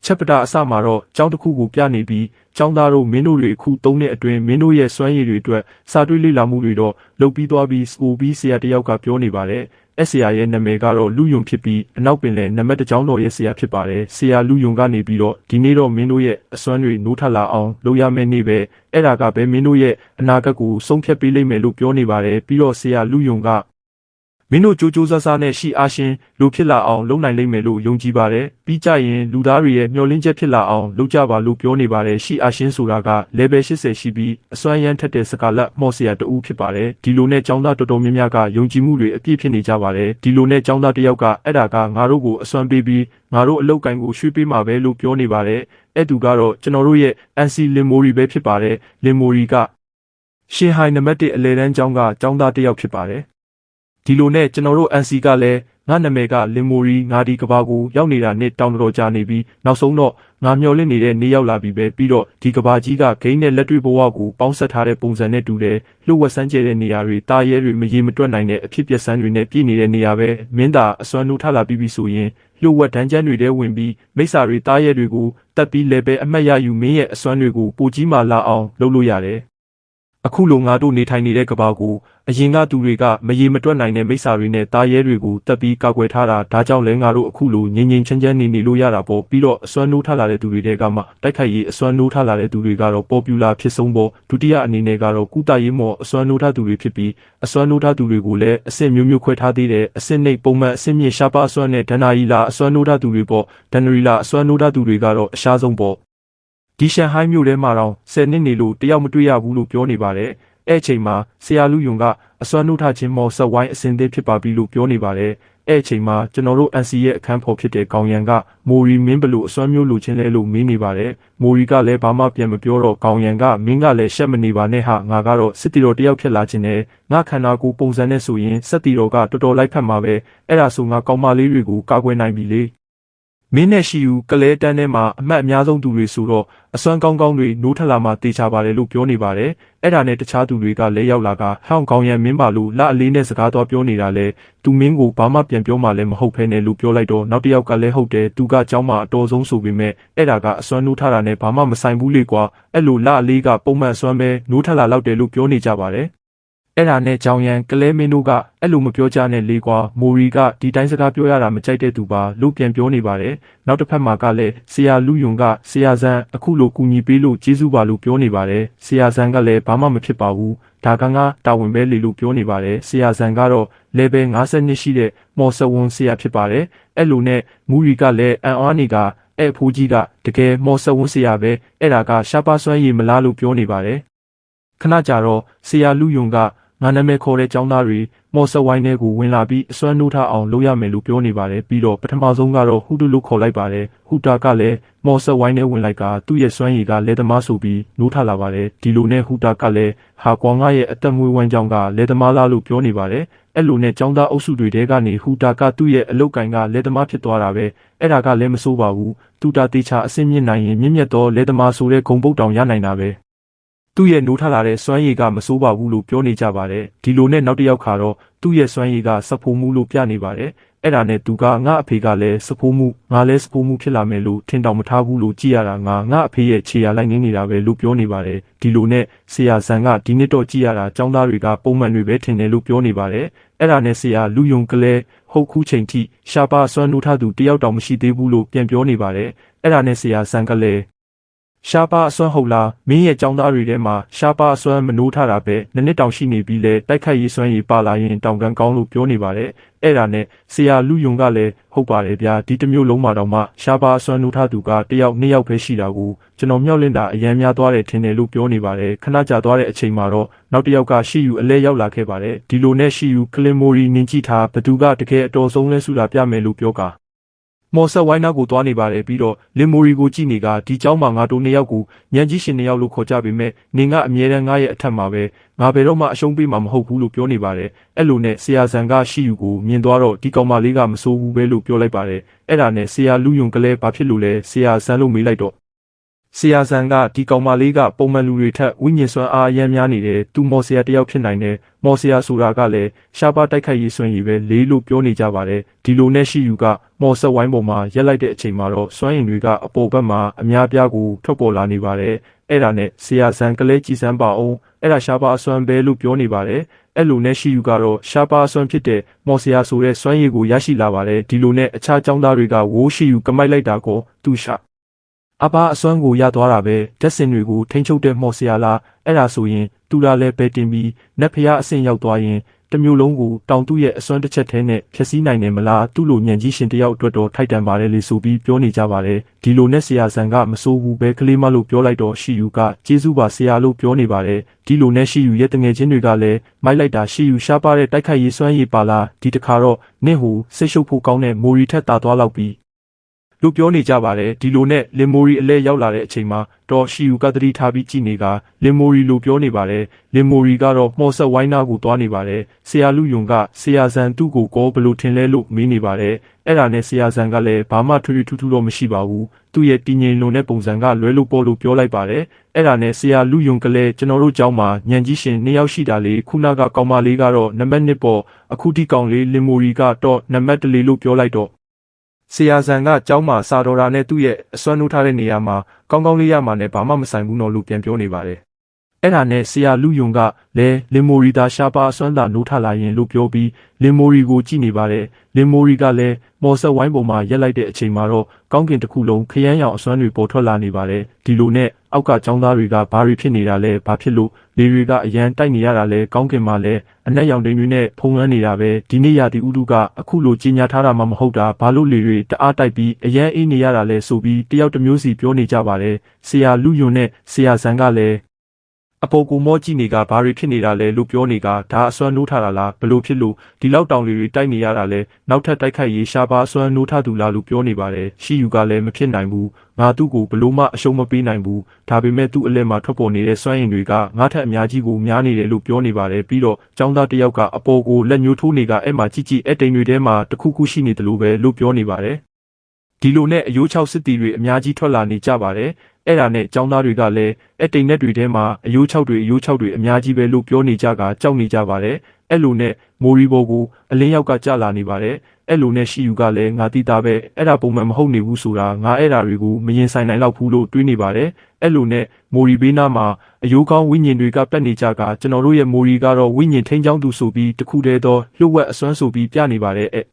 ချက်ပတာအစမှာတော့ကျောင်းတစ်ခုကိုပြနေပြီးကျောင်းသားတို့မင်းတို့တွေအခု3နှစ်အတွင်းမင်းတို့ရဲ့စွမ်းရည်တွေအတွက်စာတွေးလေ့လာမှုတွေတော့လုပ်ပြီးသွားပြီးစကိုပြီးဆရာတယောက်ကပြောနေပါတယ်။ဆရာရဲ့နာမည်ကတော့လူယုံဖြစ်ပြီးအနောက်ပင်လယ်နံပါတ်1ကျောင်းတော်ရဲ့ဆရာဖြစ်ပါတယ်။ဆရာလူယုံကနေပြီးတော့ဒီနေ့တော့မင်းတို့ရဲ့အစွမ်းတွေနိုးထလာအောင်လုပ်ရမယ့်နေ့ပဲ။အဲ့ဒါကပဲမင်းတို့ရဲ့အနာဂတ်ကိုဆုံးဖြတ်ပေးလိမ့်မယ်လို့ပြောနေပါတယ်။ပြီးတော့ဆရာလူယုံကမင်းတို့ကြိုးကြိုးစားစားနဲ့ရှိအားရှင်လူဖြစ်လာအောင်လုပ်နိုင်လိမ့်မယ်လို့ယုံကြည်ပါတယ်။ပြီးကြရင်လူသားတွေရဲ့မျှော်လင့်ချက်ဖြစ်လာအောင်လုပ်ကြပါလို့ပြောနေပါတယ်။ရှိအားရှင်ဆိုတာက level 80ရှိပြီးအစွမ်းရမ်းထက်တဲ့စကားလက်မော့ဆရာတူဖြစ်ပါတယ်။ဒီလိုနဲ့ចောင်းသားတော်တော်များများကယုံကြည်မှုတွေအပြည့်ဖြစ်နေကြပါတယ်။ဒီလိုနဲ့ចောင်းသားတယောက်ကအဲ့ဒါကငါတို့ကိုအစွမ်းပေးပြီးငါတို့အလုပ်ကိုင်ကိုရွှေ့ပေးမှာပဲလို့ပြောနေပါတယ်။အဲ့သူကတော့ကျွန်တော်တို့ရဲ့ NC လင်မိုရီပဲဖြစ်ပါတယ်။လင်မိုရီကရှင်ဟိုင်နံပါတ်1အလဲတန်းကျောင်းကကျောင်းသားတယောက်ဖြစ်ပါတယ်ဒီလိုနဲ့ကျွန်တော်တို့ NC ကလည်းငါနာမည်ကလင်မိုရီငါဒီကဘာကိုရောက်နေတာနဲ့တောင်တော်ကြာနေပြီးနောက်ဆုံးတော့ငါမျောလင့်နေတဲ့နေ့ရောက်လာပြီပဲပြီးတော့ဒီကဘာကြီးကဂိမ်းနဲ့လက်တွေ့ဘဝကိုပေါင်းဆက်ထားတဲ့ပုံစံနဲ့တူတယ်လှုပ်ဝက်ဆန်းကျဲတဲ့နေရာတွေတာရဲတွေမရေမတွက်နိုင်တဲ့အဖြစ်ပြက်ဆန်းတွေနဲ့ပြည့်နေတဲ့နေရာပဲမင်းသာအစွမ်းနိုးထလာပြီးဆိုရင်လှုပ်ဝက်တန်းကျန်းတွေထဲဝင်ပြီးမိစ္ဆာတွေတာရဲတွေကိုတက်ပြီးလဲပဲအမှတ်ရယူမင်းရဲ့အစွမ်းတွေကိုပိုကြီးမှလာအောင်လုပ်လို့ရတယ်အခုလိုငါတို့နေထိုင်နေတဲ့ကဘာကိုအရင်ကသူတွေကမရေမတွက်နိုင်တဲ့မိစ္ဆာတွေနဲ့တာရဲတွေကိုတက်ပြီးကာကွယ်ထားတာဒါကြောင့်လဲငါတို့အခုလိုငြိမ်ငြိမ်ချမ်းချမ်းနေလို့ရတာပေါ့ပြီးတော့အစွမ်းနိုးထလာတဲ့သူတွေတဲကမှတိုက်ခိုက်ရေးအစွမ်းနိုးထလာတဲ့သူတွေကတော့ပေါ်ပူလာဖြစ်ဆုံးပေါ့ဒုတိယအနေနဲ့ကတော့ကုသရေးမော်အစွမ်းနိုးထသူတွေဖြစ်ပြီးအစွမ်းနိုးထသူတွေကိုလည်းအဆင့်မျိုးမျိုးခွဲထားသေးတယ်အဆင့်နှိပ်ပုံမှန်အဆင့်မြင့်ရှားပါအစွမ်းနဲ့ဒဏ္ဍာရီလာအစွမ်းနိုးထသူတွေပေါ့ဒဏ္ဍာရီလာအစွမ်းနိုးထသူတွေကတော့အရှားဆုံးပေါ့ဒီရှန်ဟိုင်းမြို့ထဲမှာတော့10နှစ်နေလို့တယောက်မတွေ့ရဘူးလို့ပြောနေပါတယ်အဲ့ချိန်မှာဆရာလူယုံကအစွမ်းနိုးထခြင်းမော်ဆက်ဝိုင်းအစင်သစ်ဖြစ်ပါပြီလို့ပြောနေပါတယ်အဲ့ချိန်မှာကျွန်တော်တို့ NC ရဲ့အခန်းဖော်ဖြစ်တဲ့ကောင်ရန်ကမိုရီမင်းဘလို့အစွမ်းမျိုးလိုချင်လဲလို့မေးနေပါတယ်မိုရီကလည်းဘာမှပြန်မပြောတော့ကောင်ရန်ကမင်းကလည်းရှက်မနေပါနဲ့ဟာငါကတော့စစ်တီတော်တယောက်ဖြစ်လာခြင်းနဲ့ငါခန္ဓာကိုယ်ပုံစံနဲ့ဆိုရင်စစ်တီတော်ကတော်တော်လိုက်ဖက်မှာပဲအဲ့ဒါဆိုငါကောင်မလေးတွေကိုကာကွယ်နိုင်ပြီလေမင်းနဲ့ရှိယူကလဲတန်းထဲမှာအမှတ်အများဆုံးသူတွေဆိုတော့အစွမ်းကောင်းကောင်းတွေနိုးထလာမှတေချာပါတယ်လို့ပြောနေပါတယ်အဲ့ဒါနဲ့တခြားသူတွေကလည်းရောက်လာကဟောင်းကောင်းရန်မင်းပါလို့လက်အလေးနဲ့စကားတော်ပြောနေတာလဲသူမင်းကိုဘာမှပြန်ပြောမှလည်းမဟုတ်ဖဲနဲ့လို့ပြောလိုက်တော့နောက်တစ်ယောက်ကလည်းဟုတ်တယ်သူကเจ้าမှာအတော်ဆုံးဆိုပေမဲ့အဲ့ဒါကအစွမ်းနိုးထတာနဲ့ဘာမှမဆိုင်ဘူးလေကွာအဲ့လိုလက်အလေးကပုံမှန်အစွမ်းပဲနိုးထလာလောက်တယ်လို့ပြောနေကြပါတယ်အဲ့ဒါနဲ့ကြောင်ရန်ကလဲမင်းတို့ကအဲ့လိုမပြောကြနဲ့လေကွာမိုရီကဒီတိုင်းစကားပြောရတာမကြိုက်တဲ့သူပါလို့ပြန်ပြောနေပါတယ်နောက်တစ်ဖက်မှာကလည်းဆရာလူယုံကဆရာဇန်အခုလိုကူညီပေးလို့ကျေးဇူးပါလို့ပြောနေပါတယ်ဆရာဇန်ကလည်းဘာမှမဖြစ်ပါဘူးဒါကငါတာဝန်ပဲလေလို့ပြောနေပါတယ်ဆရာဇန်ကတော့ level 50ရှိတဲ့မော်ဆဝန်ဆရာဖြစ်ပါတယ်အဲ့လိုနဲ့မူရီကလည်းအန်အားနေကအဲ့ဖိုးကြီးကတကယ်မော်ဆဝန်ဆရာပဲအဲ့ဒါကရှားပါစွမ်းရည်မလားလို့ပြောနေပါတယ်ခဏကြာတော့ဆရာလူယုံကငါနာမည်ခေါ်တဲ့ចောင်းသားတွေမော်ဆဝိုင်းထဲကိုဝင်လာပြီးအစွမ်းနိုးထအောင်လုပ်ရမယ်လို့ပြောနေပါတယ်ပြီးတော့ပထမဆုံးကတော့ဟူတုလို့ခေါ်လိုက်ပါတယ်ဟူတာကလည်းမော်ဆဝိုင်းထဲဝင်လိုက်ကသူ့ရဲ့စွမ်းရည်ကလက်သမားဆိုပြီးနိုးထလာပါတယ်ဒီလိုနဲ့ဟူတာကလည်းဟာကွန်ငါရဲ့အသက်မွေးဝမ်းကြောင်းကလက်သမားလားလို့ပြောနေပါတယ်အဲ့လိုနဲ့ចောင်းသားအုပ်စုတွေထဲကနေဟူတာကသူ့ရဲ့အလုတ်ကင်ကလက်သမားဖြစ်သွားတာပဲအဲ့ဒါကလည်းမဆိုးပါဘူးသူတာတေချာအစင်းမြင့်နိုင်ရင်မြင့်မြတ်သောလက်သမားဆိုတဲ့ဂုံပုတ်တောင်ရနိုင်တာပဲသူ့ရဲ့နိုးထလာတဲ့စွမ်းရည်ကမစိုးပါဘူးလို့ပြောနေကြပါတယ်ဒီလိုနဲ့နောက်တစ်ယောက်ခါတော့သူ့ရဲ့စွမ်းရည်ကစဖိုးမှုလို့ပြနေပါတယ်အဲ့ဒါနဲ့သူကငါအဖေကလည်းစဖိုးမှုငါလည်းစဖိုးမှုဖြစ်လာမယ်လို့ထင်တောင်မထားဘူးလို့ကြည်ရတာငါအဖေရဲ့ခြေရလိုက်နေနေတာပဲလို့ပြောနေပါတယ်ဒီလိုနဲ့ဆရာဇန်ကဒီနှစ်တော့ကြည်ရတာចောင်းသားတွေကပုံမှန်တွေပဲထင်တယ်လို့ပြောနေပါတယ်အဲ့ဒါနဲ့ဆရာလူယုံကလေးဟုတ်ခုချိန်ထိရှားပါစွမ်းနိုးထသူတယောက်တောင်မရှိသေးဘူးလို့ပြန်ပြောနေပါတယ်အဲ့ဒါနဲ့ဆရာဇန်ကလည်းရှားပါအစွမ်းဟုတ်လားမင်းရဲ့ចောင်းသားတွေထဲမှာရှားပါအစွမ်းမနိုးထတာပဲနှစ်တောင်ရှိနေပြီလေတိုက်ခိုက်ရေးစွမ်းရည်ပါလာရင်တောင်ကန်ကောင်းလို့ပြောနေပါတယ်အဲ့ဒါနဲ့ဆရာလူယုံကလည်းဟုတ်ပါတယ်ဗျာဒီတစ်မျိုးလုံးမှာတော့မှရှားပါအစွမ်းနိုးထသူကတယောက်နှစ်ယောက်ပဲရှိတာကိုကျွန်တော်မျှော်လင့်တာအရန်များသွားတယ်ထင်တယ်လို့ပြောနေပါတယ်ခဏကြာသွားတဲ့အချိန်မှာတော့နောက်တစ်ယောက်ကရှီယူအလဲရောက်လာခဲ့ပါတယ်ဒီလိုနဲ့ရှီယူကလင်မိုရီနင်ကြည့်ထားဘသူကတကယ်အတော်ဆုံးလဲဆူတာပြမယ်လို့ပြောကာမော်ဆက်ဝိုင်းနာကိုသွားနေပါတယ်ပြီးတော့လင်မိုရီကိုကြည့်နေကဒီเจ้าမှာငါတို့နှစ်ယောက်ကိုညံကြီးရှင်နှစ်ယောက်လို့ခေါ်ကြပေမဲ့နင်ကအမြဲတမ်းငါရဲ့အထက်မှာပဲငါဘယ်တော့မှအရှုံးပေးမှာမဟုတ်ဘူးလို့ပြောနေပါတယ်အဲ့လိုနဲ့ဆရာဇန်ကရှီယူကိုမြင်သွားတော့ဒီကောင်မလေးကမစိုးဘူးပဲလို့ပြောလိုက်ပါတယ်အဲ့ဒါနဲ့ဆရာလူယုံကလေးဘာဖြစ်လို့လဲဆရာဇန်လို့မေးလိုက်တော့ ဆရာဆန်ကဒီကောင်မလေးကပုံမှန်လူတွေထက်ဝိညာဉ်စွမ်းအားအများများနေတယ်သူမော်ဆရာတယောက်ဖြစ်နိုင်တယ်မော်ဆရာဆိုတာကလည်းရှားပါးတိုက်ခိုက်ရေးစွမ်းရည်ပဲလေးလို့ပြောနေကြပါတယ်ဒီလိုနဲ့ရှိယူကမော်ဆက်ဝိုင်းပေါ်မှာရက်လိုက်တဲ့အချိန်မှာတော့စွမ်းရည်တွေကအပေါ်ဘက်မှာအများပြားကိုထွက်ပေါ်လာနေပါတယ်အဲ့ဒါနဲ့ဆရာဆန်ကလေးကြည်စမ်းပါအောင်အဲ့ဒါရှားပါးအစွမ်းပဲလို့ပြောနေပါတယ်အဲ့လိုနဲ့ရှိယူကတော့ရှားပါးအစွမ်းဖြစ်တဲ့မော်ဆရာဆိုတဲ့စွမ်းရည်ကိုရရှိလာပါတယ်ဒီလိုနဲ့အခြားចောင်းသားတွေကဝိုးရှိယူကမိုက်လိုက်တာကိုသူရှာအပါအစွမ်းကိုရသွားတာပဲဓာတ်စင်တွေကိုထိန်းချုပ်တဲ့မော်ဆရာလားအဲ့ဒါဆိုရင်သူလာလဲပဲတင်ပြီးနက်ဖျားအဆင့်ရောက်သွားရင်တမျိုးလုံးကိုတောင်သူရဲ့အစွမ်းတစ်ချက်တည်းနဲ့ဖျက်ဆီးနိုင်တယ်မလားသူ့လိုညံကြီးရှင်တယောက်အတွက်တော့ထိုက်တန်ပါတယ်လေဆိုပြီးပြောနေကြပါတယ်ဒီလိုနဲ့ဆရာဆန်ကမဆိုးဘူးပဲကလေးမလို့ပြောလိုက်တော့ရှိယူကကျေးဇူးပါဆရာလို့ပြောနေပါတယ်ဒီလိုနဲ့ရှိယူရဲ့တငယ်ချင်းတွေကလည်းမိုက်လိုက်တာရှိယူရှားပါတဲ့တိုက်ခိုက်ရေးစွမ်းရည်ပါလားဒီတခါတော့နင့်ဟိုစိတ်ရှုပ်ဖို့ကောင်းတဲ့မိုရီထက်တာသွားလောက်ပြီးလို့ပြောနေကြပါတယ်ဒီလိုနဲ့လင်မိုရီအလဲရောက်လာတဲ့အချိန်မှာတော့ရှီယူကသတိထားပြီးကြည့်နေကလင်မိုရီလို့ပြောနေပါတယ်လင်မိုရီကတော့မော်ဆက်ဝိုင်းနာကိုသွားနေပါတယ်ဆရာလူယုံကဆရာဇန်သူ့ကိုကောဘလို့ထင်လဲလို့မေးနေပါတယ်အဲ့ဒါနဲ့ဆရာဇန်ကလည်းဘာမှထွေထူးထူးတော့မရှိပါဘူးသူ့ရဲ့တည်ငြိမ်လွန်တဲ့ပုံစံကလွဲလို့ပေါ်လို့ပြောလိုက်ပါတယ်အဲ့ဒါနဲ့ဆရာလူယုံကလည်းကျွန်တော်တို့เจ้าမှာညံကြီးရှင်2ယောက်ရှိတာလေခုနကကောင်မလေးကတော့နံပါတ်1ပေါ့အခုဒီကောင်လေးလင်မိုရီကတော့နံပါတ်1လို့ပြောလိုက်တော့ဆရာဇန်ကကျောင်းမှာစာတော်တာနဲ့သူ့ရဲ့အစွမ်းနှိုးထားတဲ့နေရာမှာကောင်းကောင်းလေးရမှာနဲ့ဘာမှမဆိုင်ဘူးနော်လို့ပြန်ပြောနေပါတယ်အဲ့ဒါနဲ့ဆရာလူယုံကလည်းလင်မိုရီသာရှားပါအစွမ်းသာနှိုးထားလာရင်လို့ပြောပြီးလင်မိုရီကိုကြည့်နေပါတယ်လင်မိုရီကလည်းမော်ဆက်ဝိုင်းပေါ်မှာရက်လိုက်တဲ့အချိန်မှာတော့ကောင်းကင်တစ်ခုလုံးခရမ်းရောင်အစွမ်းတွေပေါ်ထွက်လာနေပါတယ်ဒီလိုနဲ့အောက်ကကျောင်းသားတွေကဘာတွေဖြစ်နေတာလဲဘာဖြစ်လို့လေတွေကအရန်တိုက်နေရတာလဲကောင်းကင်မှာလည်းအနက်ရောင်တိမ်တွေနဲ့ဖုံးလွှမ်းနေတာပဲဒီနေ့ရာသီဥတုကအခုလိုကြီးညာထားတာမှမဟုတ်တာဘာလို့လေတွေတအားတိုက်ပြီးအရန်အေးနေရတာလဲဆိုပြီးတယောက်တစ်မျိုးစီပြောနေကြပါတယ်ဆရာလူယွန်းနဲ့ဆရာဇန်ကလည်းအပေါ်ကိုမောကြည့်နေကဘာတွေဖြစ်နေတာလဲလို့ပြောနေကဒါအစွမ်းနှိုးထားတာလားဘလို့ဖြစ်လို့ဒီလောက်တောင်တွေတိုက်နေရတာလဲနောက်ထပ်တိုက်ခိုက်ရေးရှားပါအစွမ်းနှိုးထားသူလားလို့ပြောနေပါတယ်ရှီယူကလည်းမဖြစ်နိုင်ဘူးငါသူ့ကိုဘလို့မှအရှုံးမပေးနိုင်ဘူးဒါပေမဲ့သူ့အလဲမှာထွက်ပေါ်နေတဲ့စွမ်းရည်တွေကငါထက်အများကြီးကိုများနေတယ်လို့ပြောနေပါတယ်ပြီးတော့ចောင်းသားတစ်ယောက်ကအပေါ်ကိုလက်ညှိုးထိုးနေကအဲ့မှာကြည့်အဲ့တိမ်တွေထဲမှာတခုခုရှိနေတယ်လို့ပဲလို့ပြောနေပါတယ်ဒီလိုနဲ့အယိုး6စစ်တီတွေအများကြီးထွက်လာနေကြပါတယ်အဲ့ဒါနဲ့ចောင်းသားတွေကလည်းအဲ့တိမ်နဲ့တွေထဲမှာအယိုး6တွေအများကြီးပဲလို့ပြောနေကြကကြောက်နေကြပါတယ်အဲ့လိုနဲ့မိုရီဘောကိုအလင်းရောက်ကကြာလာနေပါတယ်အဲ့လိုနဲ့ရှီယူကလည်းငါတီးတာပဲအဲ့ဒါပုံမှန်မဟုတ်နေဘူးဆိုတာငါအဲ့ဒါတွေကိုမရင်ဆိုင်နိုင်တော့ဘူးလို့တွေးနေပါတယ်အဲ့လိုနဲ့မိုရီဘေးနားမှာအယိုးကောင်းဝိညာဉ်တွေကပက်နေကြကကျွန်တော်တို့ရဲ့မိုရီကတော့ဝိညာဉ်ထိန်းချောင်းသူဆိုပြီးတခုတည်းသောလှုပ်ဝက်အစွမ်းဆိုပြီးပြနေပါတယ်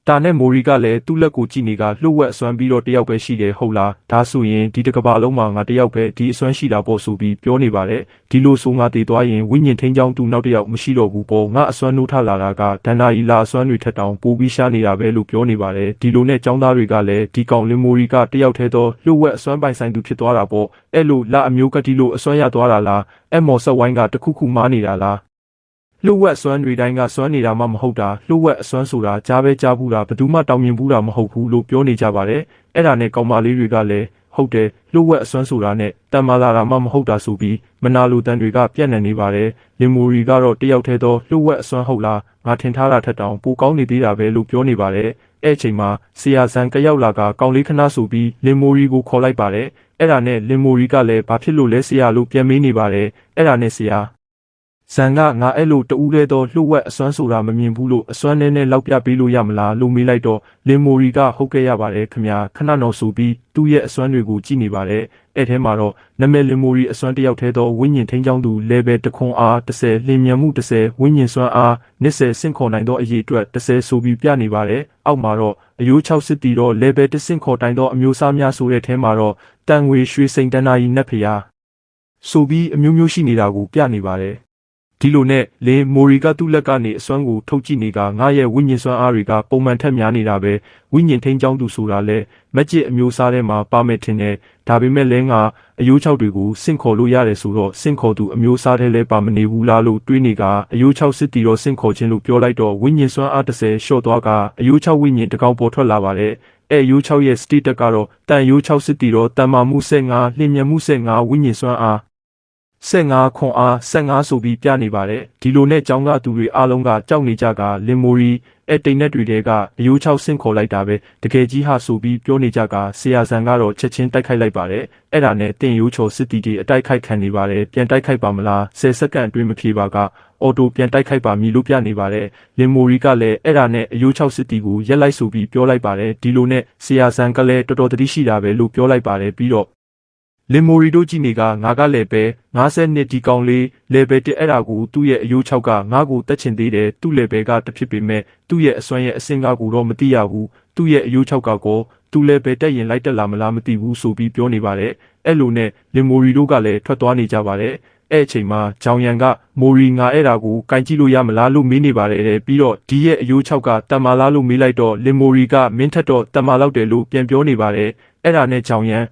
ဒါနဲ့မိုရီကလည်းသူ့လက်ကိုကြည့်နေကလှုပ်ဝက်အစွမ်းပြီးတော့တယောက်ပဲရှိတယ်ဟုတ်လားဒါဆိုရင်ဒီတကဘာလုံးမှာငါတယောက်ပဲဒီအစွမ်းရှိတာပေါ့ဆိုပြီးပြောနေပါတယ်ဒီလိုဆိုငါတည်သွားရင်ဝိညာဉ်ထိန်းချောင်းသူနောက်တယောက်မရှိတော့ဘူးပေါ့ငါအစွမ်းနှိုးထားလာတာကဒန္တာရီလာအစွမ်းတွေထက်တောင်ပိုပြီးရှားနေတာပဲလို့ပြောနေပါတယ်ဒီလိုနဲ့ចောင်းသားတွေကလည်းဒီကောင်လင်မိုရီကတယောက်တည်းသောလှုပ်ဝက်အစွမ်းပိုင်ဆိုင်သူဖြစ်သွားတာပေါ့အဲ့လိုလာအမျိုးကတိလို့အစွမ်းရသွားတာလားအဲ့မော်ဆက်ဝိုင်းကတခုခုမားနေတာလားလှုပ်ဝက်အစွမ်းတွေတိုင်းကစွမ်းနေတာမှမဟုတ်တာလှုပ်ဝက်အစွမ်းဆိုတာကြားပဲကြားဘူးတာဘယ်သူမှတောင်းမြင်ဘူးတာမဟုတ်ဘူးလို့ပြောနေကြပါတယ်အဲ့ဒါနဲ့ကောင်မလေးတွေကလည်းဟုတ်တယ်လှုပ်ဝက်အစွမ်းဆိုတာနဲ့တန်မာလာတာမှမဟုတ်တာဆိုပြီးမနာလိုတန်တွေကပြန့်နှံ့နေပါတယ်လင်မိုရီကတော့တယောက်တည်းသောလှုပ်ဝက်အစွမ်းဟုတ်လားငါထင်ထားတာထက်တောင်ပိုကောင်းနေသေးတာပဲလို့ပြောနေပါတယ်အဲ့အချိန်မှာဆရာဇန်ကရောက်လာကကောင်လေးခဏဆိုပြီးလင်မိုရီကိုခေါ်လိုက်ပါတယ်အဲ့ဒါနဲ့လင်မိုရီကလည်းဘာဖြစ်လို့လဲဆရာလို့ပြန်မေးနေပါတယ်အဲ့ဒါနဲ့ဆရာဇန်ကငါအဲ့လိုတူးလဲတော့လှုပ်ဝက်အစွမ်းဆိုတာမမြင်ဘူးလို့အစွမ်းနဲ့လောက်ပြပေးလို့ရမလားလို့မေးလိုက်တော့လင်မိုရီကဟုတ်ကဲ့ရပါတယ်ခင်ဗျာခဏတော့ဆိုပြီးသူ့ရဲ့အစွမ်းတွေကိုကြည့်နေပါတယ်အဲ့ထဲမှာတော့နာမည်လင်မိုရီအစွမ်းတစ်ယောက်တည်းသောဝိညာဉ်ထိန်းချောင်းသူ level တခွန်အား10လင်းမြန်မှု10ဝိညာဉ်စွမ်းအား20စင့်ခေါ်နိုင်သောအရေးအတွက်10ဆိုပြီးပြနေပါတယ်အောက်မှာတော့အယိုး6စစ်တီတော့ level 1စင့်ခေါ်တိုင်သောအမျိုးအစားများဆိုတဲ့ထဲမှာတော့တန်ငွေရွှေစိန်တန်းနာရီနတ်ဖျားဆိုပြီးအမျိုးမျိုးရှိနေတာကိုပြနေပါတယ်ဒီလိုနဲ့လင်းမိုရီကသူ့လက်ကနေအစွမ်းကိုထုတ်ကြည့်နေကငါရဲ့ဝိညာဉ်စွမ်းအားတွေကပုံမှန်ထက်များနေတာပဲဝိညာဉ်ထိန်းချောင်းသူဆိုတာလဲမက်ဂျစ်အမျိုးအစားထဲမှာပါမယ်ထင်တယ်ဒါပေမဲ့လဲငါအယိုး6တွေကိုစင့်ခေါ်လို့ရတယ်ဆိုတော့စင့်ခေါ်သူအမျိုးအစားထဲလဲပါမနေဘူးလားလို့တွေးနေကအယိုး6စစ်တီတော့စင့်ခေါ်ခြင်းလို့ပြောလိုက်တော့ဝိညာဉ်စွမ်းအား10ရှော့သွားကအယိုး6ဝိညာဉ်တစ်ကောင်ပေါ်ထွက်လာပါတယ်အဲယိုး6ရဲ့စတိတက်ကတော့တန်ယိုး6စစ်တီတော့တန်မာမှု15လျင်မြန်မှု15ဝိညာဉ်စွမ်းအား15ခွန်အား15ဆိုပြီးပြနေပါတယ်ဒီလိုနဲ့ကျောင်းကသူတွေအားလုံးကကြောက်နေကြကလင်မိုရီ တိန်နဲ့တွေတဲကအယိုး6ဆင့်ခေါ်လိုက်တာပဲတကယ်ကြီးဟာဆိုပြီးပြောနေကြကဆရာဆန်ကတော့ချက်ချင်းတိုက်ခိုက်လိုက်ပါတယ်အဲ့ဒါနဲ့တင်ရိုးချော်စစ်တီတွေအတိုက်ခိုက်ခံနေပါတယ်ပြန်တိုက်ခိုက်ပါမလား10စက္ကန့်အတွင်းမဖြေပါကအော်တိုပြန်တိုက်ခိုက်ပါမည်လို့ပြနေပါတယ်လင်မိုရီကလည်းအဲ့ဒါနဲ့အယိုး6စစ်တီကိုရက်လိုက်ဆိုပြီးပြောလိုက်ပါတယ်ဒီလိုနဲ့ဆရာဆန်ကလည်းတော်တော်တတိရှိတာပဲလို့ပြောလိုက်ပါတယ်ပြီးတော့လင်မိုရီတို့ကြည့်နေကငါကလည်းပဲ50နှစ်ဒီကောင်လေးလေဘယ်1အဲ့ဒါကိုသူ့ရဲ့အယိုး6ကငါ့ကိုတက်ချင်သေးတယ်သူ့လေဘယ်ကတဖြစ်ပေမဲ့သူ့ရဲ့အစွမ်းရဲ့အဆင့်ကကိုတော့မသိရဘူးသူ့ရဲ့အယိုး6ကကောသူလေဘယ်တက်ရင်လိုက်တက်လာမလားမသိဘူးဆိုပြီးပြောနေပါတယ်အဲ့လိုနဲ့လင်မိုရီတို့ကလည်းထွက်သွားနေကြပါတယ်အဲ့အချိန်မှာဂျောင်ယန်ကမိုရီငါအဲ့ဒါကိုကင်ကြည့်လို့ရမလားလို့မေးနေပါတယ်ပြီးတော့ဒီရဲ့အယိုး6ကတမလားလို့မေးလိုက်တော့လင်မိုရီကမင်းထက်တော့တမလောက်တယ်လို့ပြန်ပြောနေပါတယ်အဲ့ဒါနဲ့ဂျောင်ယန်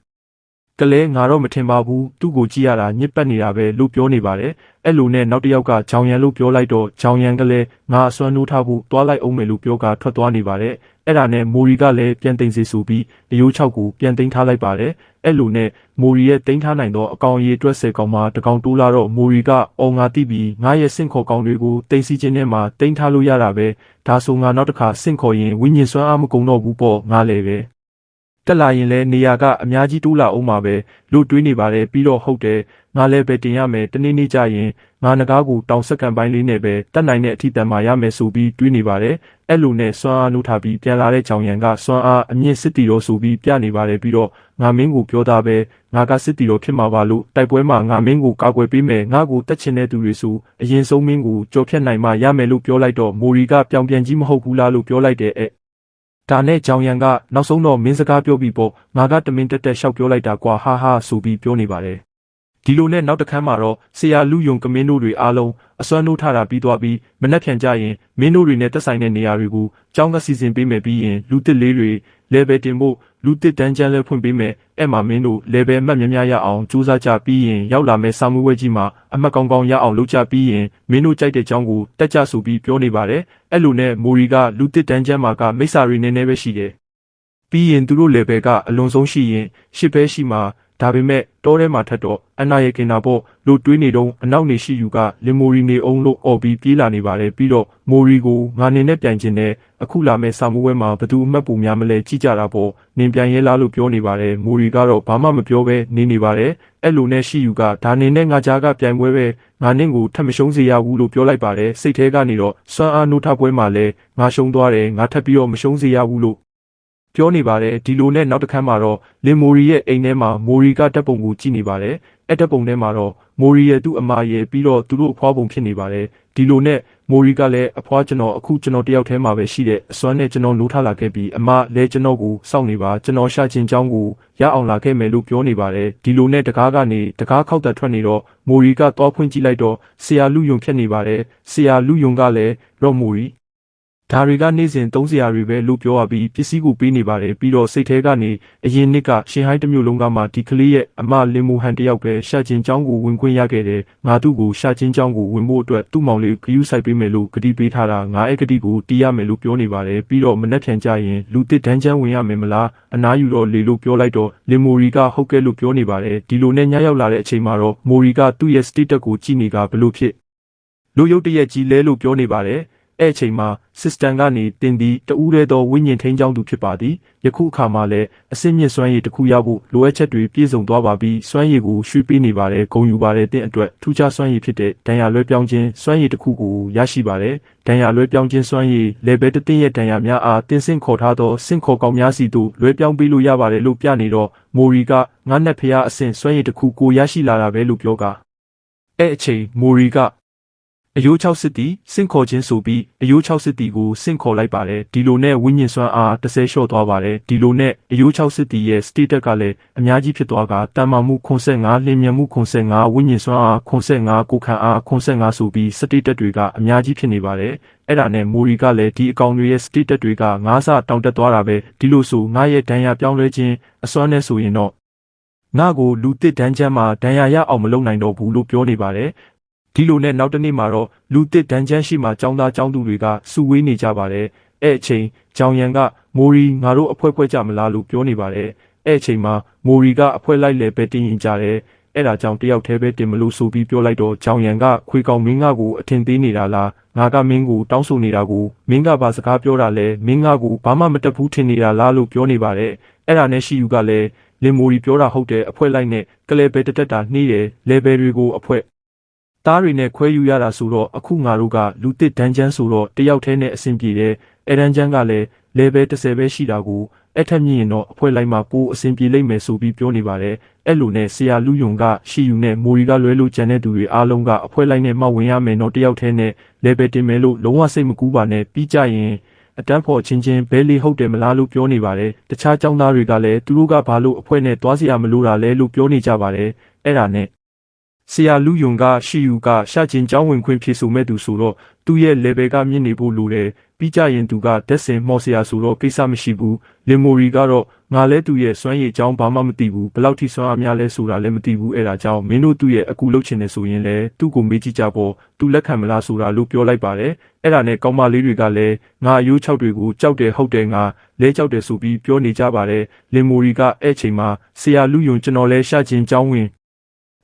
ကလေးငါတော့မထင်ပါဘူးသူ့ကိုကြည့်ရတာညစ်ပတ်နေတာပဲလို့ပြောနေပါတယ်အဲ့လိုနဲ့နောက်တစ်ယောက်ကဂျောင်ယန်လို့ပြောလိုက်တော့ဂျောင်ယန်ကလေးငါအစွမ်းနိုးထားဖို့တွားလိုက်အောင်မယ်လို့ပြောကထွက်သွားနေပါတယ်အဲ့ဒါနဲ့မိုရီကလည်းပြန်သိမ်းစေဆိုပြီးအယိုး6ကိုပြန်သိမ်းထားလိုက်ပါတယ်အဲ့လိုနဲ့မိုရီရဲ့သိမ်းထားနိုင်သောအကောင်အရေးအတွက်10ကောင်မှတကောင်တိုးလာတော့မိုရီကအော်ငါတိပြီးငါရဲ့စင့်ခေါ်ကောင်တွေကိုသိမ်းစီခြင်းနဲ့မှသိမ်းထားလို့ရတာပဲဒါဆိုငါနောက်တစ်ခါစင့်ခေါ်ရင်ဝိညာဉ်စွမ်းအားမကုန်တော့ဘူးပေါ့ငါလည်းပဲတက်လာရင်လည်းနေရာကအများကြီးတိုးလာအောင်ပါပဲလို့တွေးနေပါတယ်ပြီးတော့ဟုတ်တယ်ငါလည်းပဲတင်ရမယ်တနေ့နေ့ကျရင်ငါနဂါးကိုတောင်စက္ကန့်ပိုင်းလေးနဲ့ပဲတက်နိုင်တဲ့အထိတန်မာရမယ်ဆိုပြီးတွေးနေပါတယ်အဲ့လိုနဲ့စွမ်းအားနှုတ်ထားပြီးပြန်လာတဲ့ကြောင်ရံကစွမ်းအားအမြင့်စစ်တီတော်ဆိုပြီးပြနေပါတယ်ပြီးတော့ငါမင်းကိုပြောတာပဲငါကစစ်တီတော်ဖြစ်မှာပါလို့တိုက်ပွဲမှာငါမင်းကိုကာကွယ်ပေးမယ်ငါကိုတက်ချင်တဲ့သူတွေဆိုအရင်ဆုံးမင်းကိုကြော်ဖြတ်နိုင်မှရမယ်လို့ပြောလိုက်တော့မိုရီကပြောင်ပြန်ကြီးမဟုတ်ဘူးလားလို့ပြောလိုက်တဲ့ဒါနဲ့ဂျောင်ယန်ကနောက်ဆုံးတော့မင်းစကားပြောပြီးပေါ့ငါကတမင်တက်တက်ရှောက်ပြောလိုက်တာကွာဟာဟာဆိုပြီးပြောနေပါတယ်ဒီလိုနဲ့နောက်တစ်ခါမှတော့ဆရာလူယုံကမင်းတို့တွေအားလုံးအစွမ်းနိုးထားတာပြီးသွားပြီးမနှက်ဖြန်ကြရင်မင်းတို့တွေနဲ့တက်ဆိုင်တဲ့နေရာတွေကိုကျောင်းကစီစဉ်ပေးမယ်ပြီးရင်လူတစ်လေးတွေ level တင်ဖို့လူတစ်တန်းချမ်းလဲဖွင့်ပေးမယ်အဲ့မှာမင်းတို့ level အမှတ်များများရအောင်စူးစမ်းကြပြီးရင်ရောက်လာမဲ့စာမှုဝဲကြီးမှာအမှတ်ကောင်းကောင်းရအောင်လုပ်ကြပြီးရင်မင်းတို့ကြိုက်တဲ့ကျောင်းကိုတက်ကြဆိုပြီးပြောနေပါတယ်အဲ့လိုနဲ့မိုရီကလူတစ်တန်းချမ်းမှာကမိစ္ဆာရီနည်းနည်းပဲရှိတယ်ပြီးရင်သူတို့ level ကအလွန်ဆုံးရှိရင်10ပဲရှိမှာဒါပေမဲ့တောထဲမှာထက်တော့အနာရဲ့ကင်နာပေါ့လို့တွေးနေတော့အနောက်နေရှိယူကလင်မိုရီနေအောင်လို့အော်ပြီးပြေးလာနေပါတယ်ပြီးတော့မိုရီကိုငါနေနဲ့ပြိုင်ခြင်းနဲ့အခုလာမဲ့စာမိုးဝဲမှာဘသူအမှတ်ပူများမလဲကြည့်ကြတာပေါ့နင်ပြန်ရဲလားလို့ပြောနေပါတယ်မိုရီကတော့ဘာမှမပြောဘဲနေပါတယ်အဲ့လိုနဲ့ရှိယူကဒါနေနဲ့ငါကြားကပြိုင်ပွဲပဲငါနင့်ကိုထပ်မရှုံးစေရဘူးလို့ပြောလိုက်ပါတယ်စိတ်ထဲကနေတော့စွမ်းအားနိုးထပွဲမှာလဲငါရှုံးသွားတယ်ငါထပ်ပြီးတော့မရှုံးစေရဘူးလို့ပြောနေပါတယ်ဒီလိုနဲ့နောက်တစ်ခါမှတော့လင်မိုရီရဲ့အိမ်ထဲမှာမိုရီကတပ်ပုံကိုကြည့်နေပါတယ်အဲ့တပ်ပုံထဲမှာတော့မိုရီရဲ့သူ့အမရဲ့ပြီးတော့သူတို့အဖွားပုံဖြစ်နေပါတယ်ဒီလိုနဲ့မိုရီကလည်းအဖွားကျွန်တော်အခုကျွန်တော်တယောက်တည်းမှာပဲရှိတဲ့အစွမ်းနဲ့ကျွန်တော်နိုးထလာခဲ့ပြီးအမလည်းကျွန်တော်ကိုစောင့်နေပါကျွန်တော်ရှာချင်းချောင်းကိုရအောင်လာခဲ့မယ်လို့ပြောနေပါတယ်ဒီလိုနဲ့တကားကနေတကားခောက်တက်ထွက်နေတော့မိုရီကသွားဖွင့်ကြည့်လိုက်တော့ဆရာလူယုံဖြစ်နေပါတယ်ဆရာလူယုံကလည်းရော့မိုရီဒါတွေကနေ့စဉ်သုံးစရာတွေပဲလို့ပြောရပြီးပစ္စည်းကိုပေးနေပါတယ်ပြီးတော့စိတ်ထဲကနေအရင်နှစ်ကရှင်ဟိုင်းတစ်မျိုးလုံးကမှဒီကလေးရဲ့အမလင်မူဟန်တယောက်ပဲရှာချင်းချောင်းကိုဝင်ခွင့်ရခဲ့တယ်ငါသူ့ကိုရှာချင်းချောင်းကိုဝင်ဖို့အတွက်သူ့မောင်လေးဂယူးဆိုင်ပေးမယ်လို့ဂတိပေးထားတာငါအဲ့ဂတိကိုတီးရမယ်လို့ပြောနေပါတယ်ပြီးတော့မနှက်ဖြန်ကြရင်လူတစ်တန်းချမ်းဝင်ရမယ်မလားအနားယူတော့လေလို့ပြောလိုက်တော့လင်မိုရီကဟုတ်ကဲ့လို့ပြောနေပါတယ်ဒီလိုနဲ့ညရောက်လာတဲ့အချိန်မှာတော့မိုရီကသူ့ရဲ့စတိတက်ကိုကြည့်နေကဘလို့ဖြစ်လူရုပ်တရက်ကြီးလဲလို့ပြောနေပါတယ်အဲ့အချိန်မှာ system ကနေတင်ပြီးတူးရဲသောဝိညာဉ်ထိန်းချောင်းသူဖြစ်ပါသည်ယခုအခါမှာလည်းအစစ်မြစ်စွမ်းရည်တစ်ခုရဖို့လိုအပ်ချက်တွေပြည့်စုံသွားပါပြီစွမ်းရည်ကိုရွှေ့ပေးနေပါတယ်ဂုံယူပါတယ်တဲ့အတွက်ထူးခြားစွမ်းရည်ဖြစ်တဲ့ဒဏ်ရာလွှဲပြောင်းခြင်းစွမ်းရည်တစ်ခုကိုရရှိပါတယ်ဒဏ်ရာလွှဲပြောင်းခြင်းစွမ်းရည် level တစ်သိရဲ့ဒဏ်ရာများအားတင်ဆင့်ခေါ်ထားသောဆင့်ခေါ်ကောင်းများစီသို့လွှဲပြောင်းပေးလို့ရပါတယ်လို့ပြနေတော့မိုရီကငါးနက်ဖျားအဆင့်စွမ်းရည်တစ်ခုကိုရရှိလာတာပဲလို့ပြောကအဲ့အချိန်မိုရီကအယိုး6စစ်တီစင့်ခေါ်ခြင်းဆိုပြီးအယိုး6စစ်တီကိုစင့်ခေါ်လိုက်ပါတယ်ဒီလိုနဲ့ဝိညာဉ်စွမ်းအား10လျှော့သွားပါတယ်ဒီလိုနဲ့အယိုး6စစ်တီရဲ့ status ကလည်းအများကြီးဖြစ်သွားကတန်မာမှု85လင်းမြန်မှု85ဝိညာဉ်စွမ်းအား85ကိုခံအား85ဆိုပြီး status တွေကအများကြီးဖြစ်နေပါတယ်အဲ့ဒါနဲ့မိုရီကလည်းဒီအကောင်တွေရဲ့ status တွေက9ဆတောင်တက်သွားတာပဲဒီလိုဆိုငါရဲ့ဒဏ်ရာပြောင်းလဲခြင်းအစွမ်းနဲ့ဆိုရင်တော့ငါကိုလူတစ်တန်းချမ်းမှာဒဏ်ရာရအောင်မလုပ်နိုင်တော့ဘူးလို့ပြောနေပါတယ်ဒီလိုနဲ့နောက်တနေ့မှာတော့လူတစ်ဒန်းချမ်းရှိမှចောင်းသားចောင်းသူတွေကစုဝေးနေကြပါတယ်အဲ့အချိန်ဂျောင်ယန်ကမိုရီငါတို့အဖွဲကြမလားလို့ပြောနေပါတယ်အဲ့အချိန်မှာမိုရီကအဖွဲလိုက်လေပဲတင်းရင်ကြတယ် အဲ့ဒါကြောင့်တယောက်တည်းပဲတင်မလို့ဆိုပြီးပြောလိုက်တော့ကြောင်ရန်ကခွေကောင်မင်းငါကိုအထင်သေးနေတာလားငါကမင်းကိုတောင်းဆိုနေတာကိုမင်းကဘာစကားပြောတာလဲမင်းငါကိုဘာမှမတက်ဘူးထင်နေတာလားလို့ပြောနေပါတယ်အဲ့ဒါနဲ့ရှိယူကလည်းလင်မိုရီပြောတာဟုတ်တယ်အဖွဲလိုက်နဲ့ကလဲပဲတက်တာနှီးတယ်လေဘယ်တွေကိုအဖွဲသားတွေနဲ့ခွဲယူရတာဆိုတော့အခုငါတို့ကလူတစ်ဒန်းချမ်းဆိုတော့တယောက်တည်းနဲ့အဆင်ပြေတယ်အဲဒန်းချမ်းကလည်းလေဘယ်30ပဲရှိတာကိုအဲ့ထက်မြင့်ရင်တော့အဖွဲလိုက်မှာပိုအဆင်ပြေလိမ့်မယ်ဆိုပြီးပြောနေပါတယ်အဲ့လိုနဲ့ဆရာလူယုံကရှီယူနဲ့မိုရီကလွဲလို့ကြံတဲ့သူတွေအားလုံးကအဖွဲလိုက်နဲ့မှဝင်ရမယ်တော့တယောက်တည်းနဲ့လေဘယ်တင်မယ်လို့လုံးဝစိတ်မကူးပါနဲ့ပြီးကြရင်အတန်းဖော်ချင်းချင်းဘဲလေးဟုတ်တယ်မလားလို့ပြောနေပါတယ်တခြားចောင်းသားတွေကလည်းသူတို့ကဘာလို့အဖွဲနဲ့သွားစီရမလို့တာလဲလို့ပြောနေကြပါတယ်အဲ့ဒါနဲ့ဆရာလူယုံကရှီယူကရှာချင်းကျောင်းဝင်ခွင့်ဖြေဆိုမဲ့သူဆိုတော့သူ့ရဲ့ level ကမြင့်နေဖို့လိုတယ်ပြီးကြရင်သူကတက်စင်မော်ဆရာဆိုတော့ကိစ္စမရှိဘူးလင်မိုရီကတော့ငါလဲသူ့ရဲ့စွမ်းရည်အကြောင်းဘာမှမသိဘူးဘလောက်ထိစွမ်းအားများလဲဆိုတာလည်းမသိဘူးအဲ့ဒါကြောင့်မင်းတို့သူ့ရဲ့အကူလုပ်ချင်နေဆိုရင်လည်းသူ့ကိုမေးကြည့်ကြပေါ့သူလက်ခံမလားဆိုတာလို့ပြောလိုက်ပါတယ်အဲ့ဒါနဲ့ကောင်းမလေးတွေကလည်းငါအယိုး6တွေကိုကြောက်တယ်ဟုတ်တယ်ငါလဲကြောက်တယ်ဆိုပြီးပြောနေကြပါတယ်လင်မိုရီကအဲ့ချိန်မှာဆရာလူယုံကျွန်တော်လဲရှာချင်းကျောင်းဝင်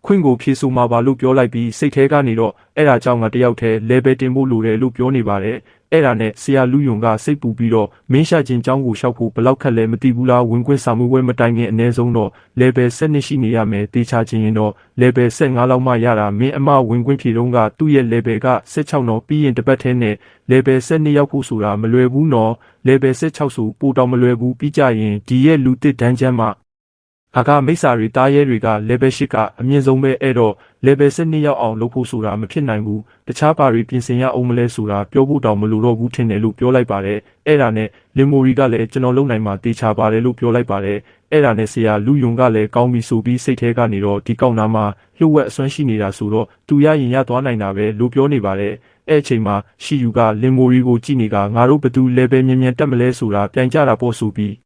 ခွင့်ကိုဖြေဆိုမှာပါလို့ပြောလိုက်ပြီးစိတ်ထဲကနေတော့အဲ့ဒါကြောင့်ငါတယောက်တည်း level တင်ဖို့လိုတယ်လို့ပြောနေပါတယ်အဲ့ဒါနဲ့ဆရာလူယုံကစိတ်ပူပြီးတော့မင်းရှာချင်းကျောင်းကိုရှောက်ဖို့ဘလောက်ခက်လဲမသိဘူးလားဝင်ခွင့်စာမှုဝဲမတိုင်ခင်အနည်းဆုံးတော့ level 7ရှိနေရမယ်တေချာချင်းရင်တော့ level 15လောက်မှရတာမင်းအမဝင်ခွင့်ဖြေတော့ကသူ့ရဲ့ level က16တော့ပြီးရင်တစ်ပတ်ထဲနဲ့ level 7ရောက်ဖို့ဆိုတာမလွယ်ဘူးနော် level 16ဆိုပိုတော့မလွယ်ဘူးပြီးကြရင်ဒီရဲ့လူတစ်ဒန်းချမ်းမှအခါမိစ္ဆာတွေတားရဲတွေက level 8ကအမြင့်ဆုံးပဲအဲ့တော့ level 7ရောက်အောင်လုပ်ဖို့ဆိုတာမဖြစ်နိုင်ဘူးတခြားပါတွေပြင်ဆင်ရအောင်မလဲဆိုတာပြောဖို့တောင်မလိုတော့ဘူးထင်တယ်လို့ပြောလိုက်ပါတယ်အဲ့ဒါနဲ့လင်မိုရီကလည်းကျွန်တော်လုံနိုင်မှာတေချာပါတယ်လို့ပြောလိုက်ပါတယ်အဲ့ဒါနဲ့ဆရာလူယုံကလည်းကောင်းပြီဆိုပြီးစိတ်ထဲကနေတော့ဒီကောက်နာမှာလှုပ်ဝက်အစွမ်းရှိနေတာဆိုတော့သူရရင်ရသွားနိုင်တာပဲလို့ပြောနေပါတယ်အဲ့အချိန်မှာရှီယူကလင်မိုရီကိုကြည့်နေကငါတို့ဘသူ level မြင်မြန်တက်မလဲဆိုတာပြိုင်ကြတာပေါ့ဆိုပြီး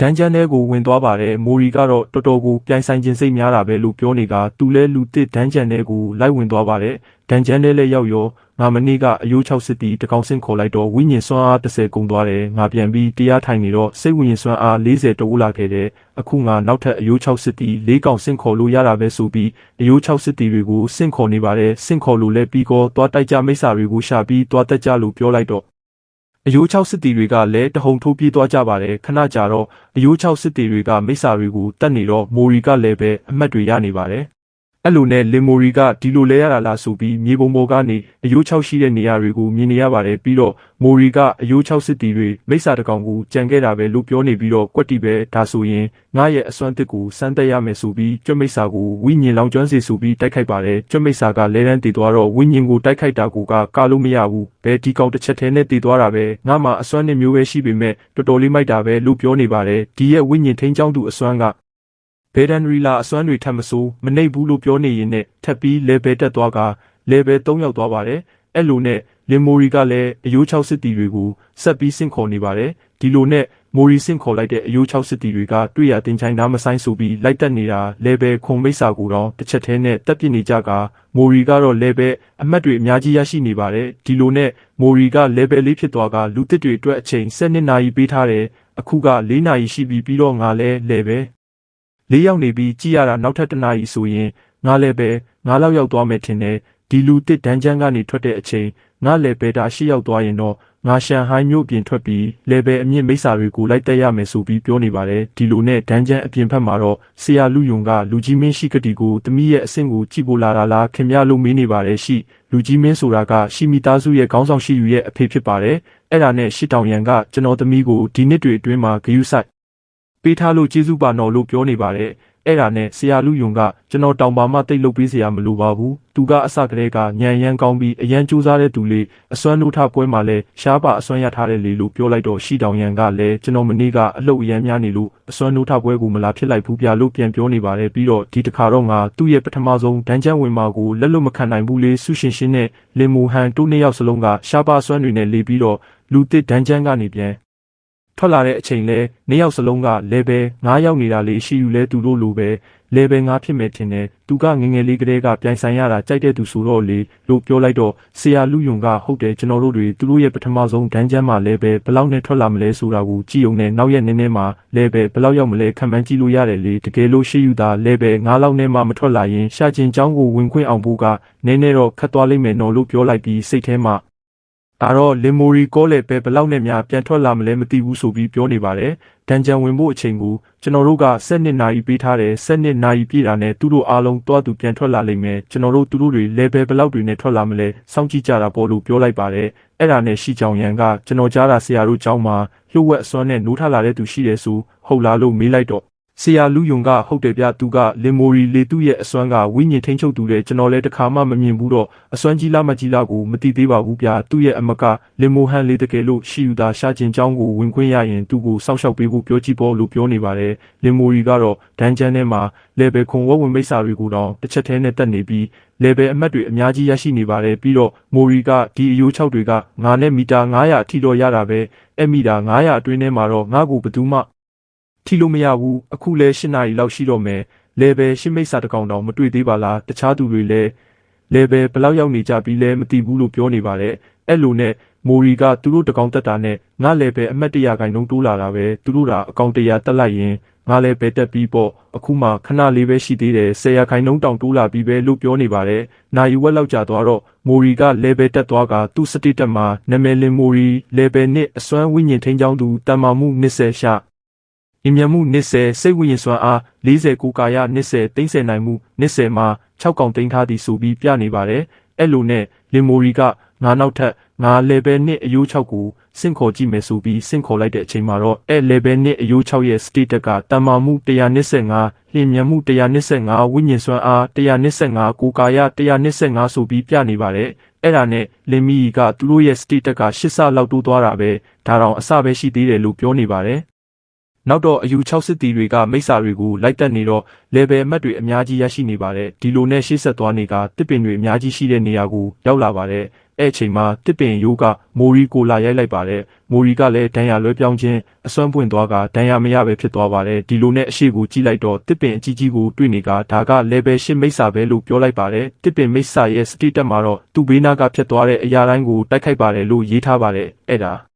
ဒန်းချမ်းထဲကိုဝင်သွားပါတယ်မိုရီကတော့တော်တော်ကိုပြိုင်ဆိုင်ခြင်းစိတ်များတာပဲလို့ပြောနေတာသူလဲလူတစ်ဒန်းချမ်းထဲကိုလိုက်ဝင်သွားပါတယ်ဒန်းချမ်းထဲလည်းရောက်ရောငါမနေ့ကအယိုး6စစ်တီတကောင်ဆင့်ခေါ်လိုက်တော့ဝိညာဉ်စွမ်းအား30ကုန်သွားတယ်ငါပြန်ပြီးတရားထိုင်နေတော့စိတ်ဝိညာဉ်စွမ်းအား40တိုးလာခဲ့တယ်အခုငါနောက်ထပ်အယိုး6စစ်တီ4ကောင်ဆင့်ခေါ်လို့ရတာပဲဆိုပြီးအယိုး6စစ်တီတွေကိုဆင့်ခေါ်နေပါတယ်ဆင့်ခေါ်လို့လဲပြီးတော့သွားတိုက်ကြမိစ္ဆာတွေကိုရှာပြီးသွားတက်ကြလို့ပြောလိုက်တော့အယိုး6စစ်တီတွေကလည်းတဟုန်ထိုးပြေးသွားကြပါတယ်ခဏကြာတော့အယိုး6စစ်တီတွေကမိစ္ဆာတွေကိုတတ်နေတော့မိုရီကလည်းပဲအမှတ်တွေရနေပါတယ်အဲ့လိုနဲ့လင်မိုရီကဒီလိုလဲရတာလားဆိုပြီးမြေပုံပေါ်ကနေအယိုး6ရှိတဲ့နေရာတွေကိုမြင်နေရပါတယ်ပြီးတော့မိုရီကအယိုး6စစ်တီတွေမိစ္ဆာတကောင်ကိုကြံခဲ့တာပဲလို့ပြောနေပြီးတော့ကွက်တီပဲဒါဆိုရင်ငါရဲ့အစွမ်းတစ်ကိုစမ်းတက်ရမယ်ဆိုပြီးကျွတ်မိစ္ဆာကိုဝိညာဉ်လောင်ကျွမ်းစေဆိုပြီးတိုက်ခိုက်ပါတယ်ကျွတ်မိစ္ဆာကလဲတန်းတည်သွားတော့ဝိညာဉ်ကိုတိုက်ခိုက်တာကိုကာလို့မရဘူးဘယ်ဒီကောင်တစ်ချက်တည်းနဲ့တည်သွားတာပဲငါမှအစွမ်းနဲ့မျိုးပဲရှိပေမဲ့တော်တော်လေးမိုက်တာပဲလို့ပြောနေပါတယ်ဒီရဲ့ဝိညာဉ်ထိန်းချောင်းသူအစွမ်းကဘယ်ဒန်ရီလာအစွမ်းတွေထပ်မစိုးမနှိပ်ဘူးလို့ပြောနေရင်နဲ့ထပ်ပြီး level တက်သွားက level 3ရောက်သွားပါတယ်အဲ့လိုနဲ့လင်မိုရီကလည်းအယိုး6စစ်တီတွေကိုဆက်ပြီးဆင့်ခေါ်နေပါတယ်ဒီလိုနဲ့မိုရီဆင့်ခေါ်လိုက်တဲ့အယိုး6စစ်တီတွေကတွေ့ရတင်ချိုင်းသားမဆိုင်ဆိုပြီးလိုက်တက်နေတာ level ခွန်မိစ္ဆာကိုတော့တစ်ချက်တည်းနဲ့တက်ပြစ်နေကြကမိုရီကတော့ level အမှတ်တွေအများကြီးရရှိနေပါတယ်ဒီလိုနဲ့မိုရီက level 4ဖြစ်သွားကလူတစ်တွေအတွက်အချိန်7နာရီပေးထားတယ်အခုက4နာရီရှိပြီးတော့ငါလဲ level 4ရောက်နေပြီးကြည့်ရတာနောက်ထပ်1နာရီဆိုရင်ငါလည်းပဲ9လောက်ရောက်သွားမယ်ထင်တယ်ဒီလူတစ်ဒန်းချမ်းကနေထွက်တဲ့အချိန်ငါလည်းပဲဒါ8ရောက်သွားရင်တော့ငါရှန်ဟိုင်းမြို့ပြင်ထွက်ပြီးလေဘယ်အမြင့်မိစ္ဆာတွေကိုလိုက်တက်ရမယ်ဆိုပြီးပြောနေပါတယ်ဒီလိုနဲ့ဒန်းချမ်းအပြင်ဖက်မှာတော့ဆရာလူယုံကလူကြီးမင်းရှိကတိကိုတမိရဲ့အဆင့်ကိုကြည့်ဖို့လာတာလားခင်ဗျားလို့မေးနေပါတယ်ရှိလူကြီးမင်းဆိုတာကရှိမီသားစုရဲ့ခေါင်းဆောင်ရှိယူရဲ့အဖေဖြစ်ပါတယ်အဲ့ဒါနဲ့ရှစ်တောင်ရန်ကကျွန်တော်သမီးကိုဒီနှစ်တွေအတွင်းမှာဂယုဆိုင်ပေးထားလို့ကျေးဇူးပါနော်လို့ပြောနေပါတယ်အဲ့ဒါနဲ့ဆရာလူယုံကကျွန်တော်တောင်ပါမှတိတ်လုပ်ပေးစရာမလိုပါဘူးသူကအစကတည်းကညံရမ်းကောင်းပြီးအရန်ကြိုးစားတဲ့သူလေးအစွမ်းလို့ထပွဲမှာလဲရှားပါအစွမ်းရထားတဲ့လေလို့ပြောလိုက်တော့ရှိတောင်ရန်ကလည်းကျွန်တော်မနေ့ကအလှုပ်အရန်များနေလို့အစွမ်းလို့ထပွဲကိုမလာဖြစ်လိုက်ဘူးပြလို့ပြန်ပြောနေပါတယ်ပြီးတော့ဒီတစ်ခါတော့ငါသူ့ရဲ့ပထမဆုံးဒန်းချမ်းဝင်မာကိုလက်လွတ်မခံနိုင်ဘူးလေဆုရှင်ရှင်းနဲ့လင်မူဟန်တို့နှစ်ယောက်စလုံးကရှားပါအစွမ်းတွေနဲ့လေပြီးတော့လူတစ်ဒန်းချမ်းကနေပြန် ထွက်လာတဲ့အချိန်လဲနှစ်ယောက်စလုံးက level 9ရောက်နေတာလေရှိယူလဲသူတို့လိုပဲ level 9ဖြစ်မယ်ထင်တယ်သူကငငယ်လေးကလေးကပြိုင်ဆိုင်ရတာကြိုက်တဲ့သူဆိုတော့လေလို့ပြောလိုက်တော့ဆရာလူယုံကဟုတ်တယ်ကျွန်တော်တို့တွေသူတို့ရဲ့ပထမဆုံးဒန်းချမ်းမှာ level ဘယ်လောက်နဲ့ထွက်လာမလဲဆိုတာကိုကြည့်ုံနဲ့နောက်ရက်နည်းနည်းမှာ level ဘယ်လောက်ရောက်မလဲခံမှန်းကြည့်လို့ရတယ်လေတကယ်လို့ရှိယူတာ level 9လောက်နဲ့မှမထွက်လာရင်ရှာကျင်ကျောင်းကိုဝင်ခွင့်အောင်ဖို့ကနည်းနည်းတော့ခတ်သွားလိမ့်မယ်နော်လို့ပြောလိုက်ပြီးစိတ်ထဲမှာဒါတော့လင်မိုရီကောလည်းပဲဘယ်လောက်နဲ့များပြန်ထွက်လာမလဲမသိဘူးဆိုပြီးပြောနေပါတယ်ဒန်ဂျန်ဝင်ဖို့အချိန်ကိုကျွန်တော်တို့က7နာရီပေးထားတယ်7နာရီပြည့်တာနဲ့သူတို့အားလုံးတွားသူပြန်ထွက်လာလိမ့်မယ်ကျွန်တော်တို့သူတို့တွေ level ဘယ်လောက်တွေနဲ့ထွက်လာမလဲစောင့်ကြည့်ကြတာပေါ့လို့ပြောလိုက်ပါတယ်အဲ့ဒါနဲ့ရှိကြောင်ရန်ကကျွန်တော်ကြားတာဆရာတို့ကျောင်းမှာလှုပ်ဝက်အစွမ်းနဲ့နိုးထလာတဲ့သူရှိတယ်ဆိုဟုတ်လားလို့မေးလိုက်တော့ဆရာလူယုံကဟုတ်တယ်ဗျသူကလင်မိုရီလေသူ့ရဲ့အစွမ်းကဝိညာဉ်ထိန်းချုပ်သူတဲ့ကျွန်တော်လည်းတစ်ခါမှမမြင်ဘူးတော့အစွမ်းကြီးလားမကြီးလားကိုမသိသေးပါဘူးဗျသူ့ရဲ့အမကလင်မိုဟန်လေးတကယ်လို့ရှိယူတာရှာကျင်ချောင်းကိုဝင်ခွင့်ရရင်သူ့ကိုစောင့်ရှောက်ပေးဖို့ပြောကြည့်ပေါ့လို့ပြောနေပါတယ်လင်မိုရီကတော့ဒန်ဂျန်ထဲမှာ level ခွန်ဝဝင်မိတ်စာတွေကိုတော့တစ်ချက်တည်းနဲ့တက်နေပြီး level အမှတ်တွေအများကြီးရရှိနေပါတယ်ပြီးတော့မိုရီကဒီအယိုး6တွေကငါနဲ့မီတာ900အထိတော့ရတာပဲအဲ့မီတာ900အတွင်းထဲမှာတော့ငါ့ကိုဘယ်သူမှထီလို့မရဘူးအခုလဲ8နာရီလောက်ရှိတော့မယ် level 8မိတ်စာတကောင်တောင်မတွေ့သေးပါလားတခြားသူတွေလည်း level ဘယ်လောက်ရောက်နေကြပြီလဲမသိဘူးလို့ပြောနေပါတယ်အဲ့လိုနဲ့မိုရီကသူတို့တကောင်တက်တာနဲ့ငါ level အမှတ်100ခိုင်နှုန်းတိုးလာတာပဲသူတို့ကအကောင်100တက်လိုက်ရင်ငါလည်းပဲတက်ပြီးပေါ့အခုမှခဏလေးပဲရှိသေးတယ်10ခိုင်နှုန်းတောင်တိုးလာပြီးပဲလို့ပြောနေပါတယ်နိုင်ဝက်လောက်ကြာသွားတော့မိုရီက level တက်သွားကသူ့စတိတက်မှာနာမည်လင်မိုရီ level 2အစွမ်းဝိညာဉ်ထိန်းချောင်းသူတန်မာမှု20ရှာအင်မြတ်မှု20စိတ်ဝိညာဉ်စွမ်းအား40ကိုကာယ20သိမ့်ဆယ်နိုင်မှု20မှာ6កောင်သိမ်းထားသည်ဆိုပြီးပြနေပါတယ်အဲ့လိုနဲ့လင်မိုရီကငါနောက်ထပ်ငါ level 2အယိုး6ကိုစင့်ခေါ်ကြည့်မယ်ဆိုပြီးစင့်ခေါ်လိုက်တဲ့အချိန်မှာတော့အဲ့ level 2အယိုး6ရဲ့ state ကတန်မာမှု125လျင်မြန်မှု125ဝိညာဉ်စွမ်းအား125ကိုကာယ125ဆိုပြီးပြနေပါတယ်အဲ့ဒါနဲ့လင်မီကသူတို့ရဲ့ state က8ဆလောက်တိုးသွားတာပဲဒါတောင်အစပဲရှိသေးတယ်လို့ပြောနေပါတယ်နောက်တော့အယူ6စစ်တီတွေကမိစ္ဆာတွေကိုလိုက်တက်နေတော့ level အမှတ်တွေအများကြီးရရှိနေပါတယ်ဒီလိုနဲ့ရှေ့ဆက်သွားနေကတစ်ပင်တွေအများကြီးရှိတဲ့နေရာကိုရောက်လာပါတယ်အဲ့အချိန်မှာတစ်ပင်ရိုးကမိုရီကိုလာရိုက်လိုက်ပါတယ်မိုရီကလည်းဒဏ်ရာလွဲပြောင်းခြင်းအစွမ်းပွင့်သွားကဒဏ်ရာမရပဲဖြစ်သွားပါတယ်ဒီလိုနဲ့အရှိကိုကြည့်လိုက်တော့တစ်ပင်အကြီးကြီးကိုတွေ့နေကဒါက level 8မိစ္ဆာပဲလို့ပြောလိုက်ပါတယ်တစ်ပင်မိစ္ဆာရဲ့ state တက်မှာတော့သူ့ဘေးနားကဖြစ်သွားတဲ့အရာတိုင်းကိုတိုက်ခိုက်ပါတယ်လို့ရေးထားပါတယ်အဲ့ဒါ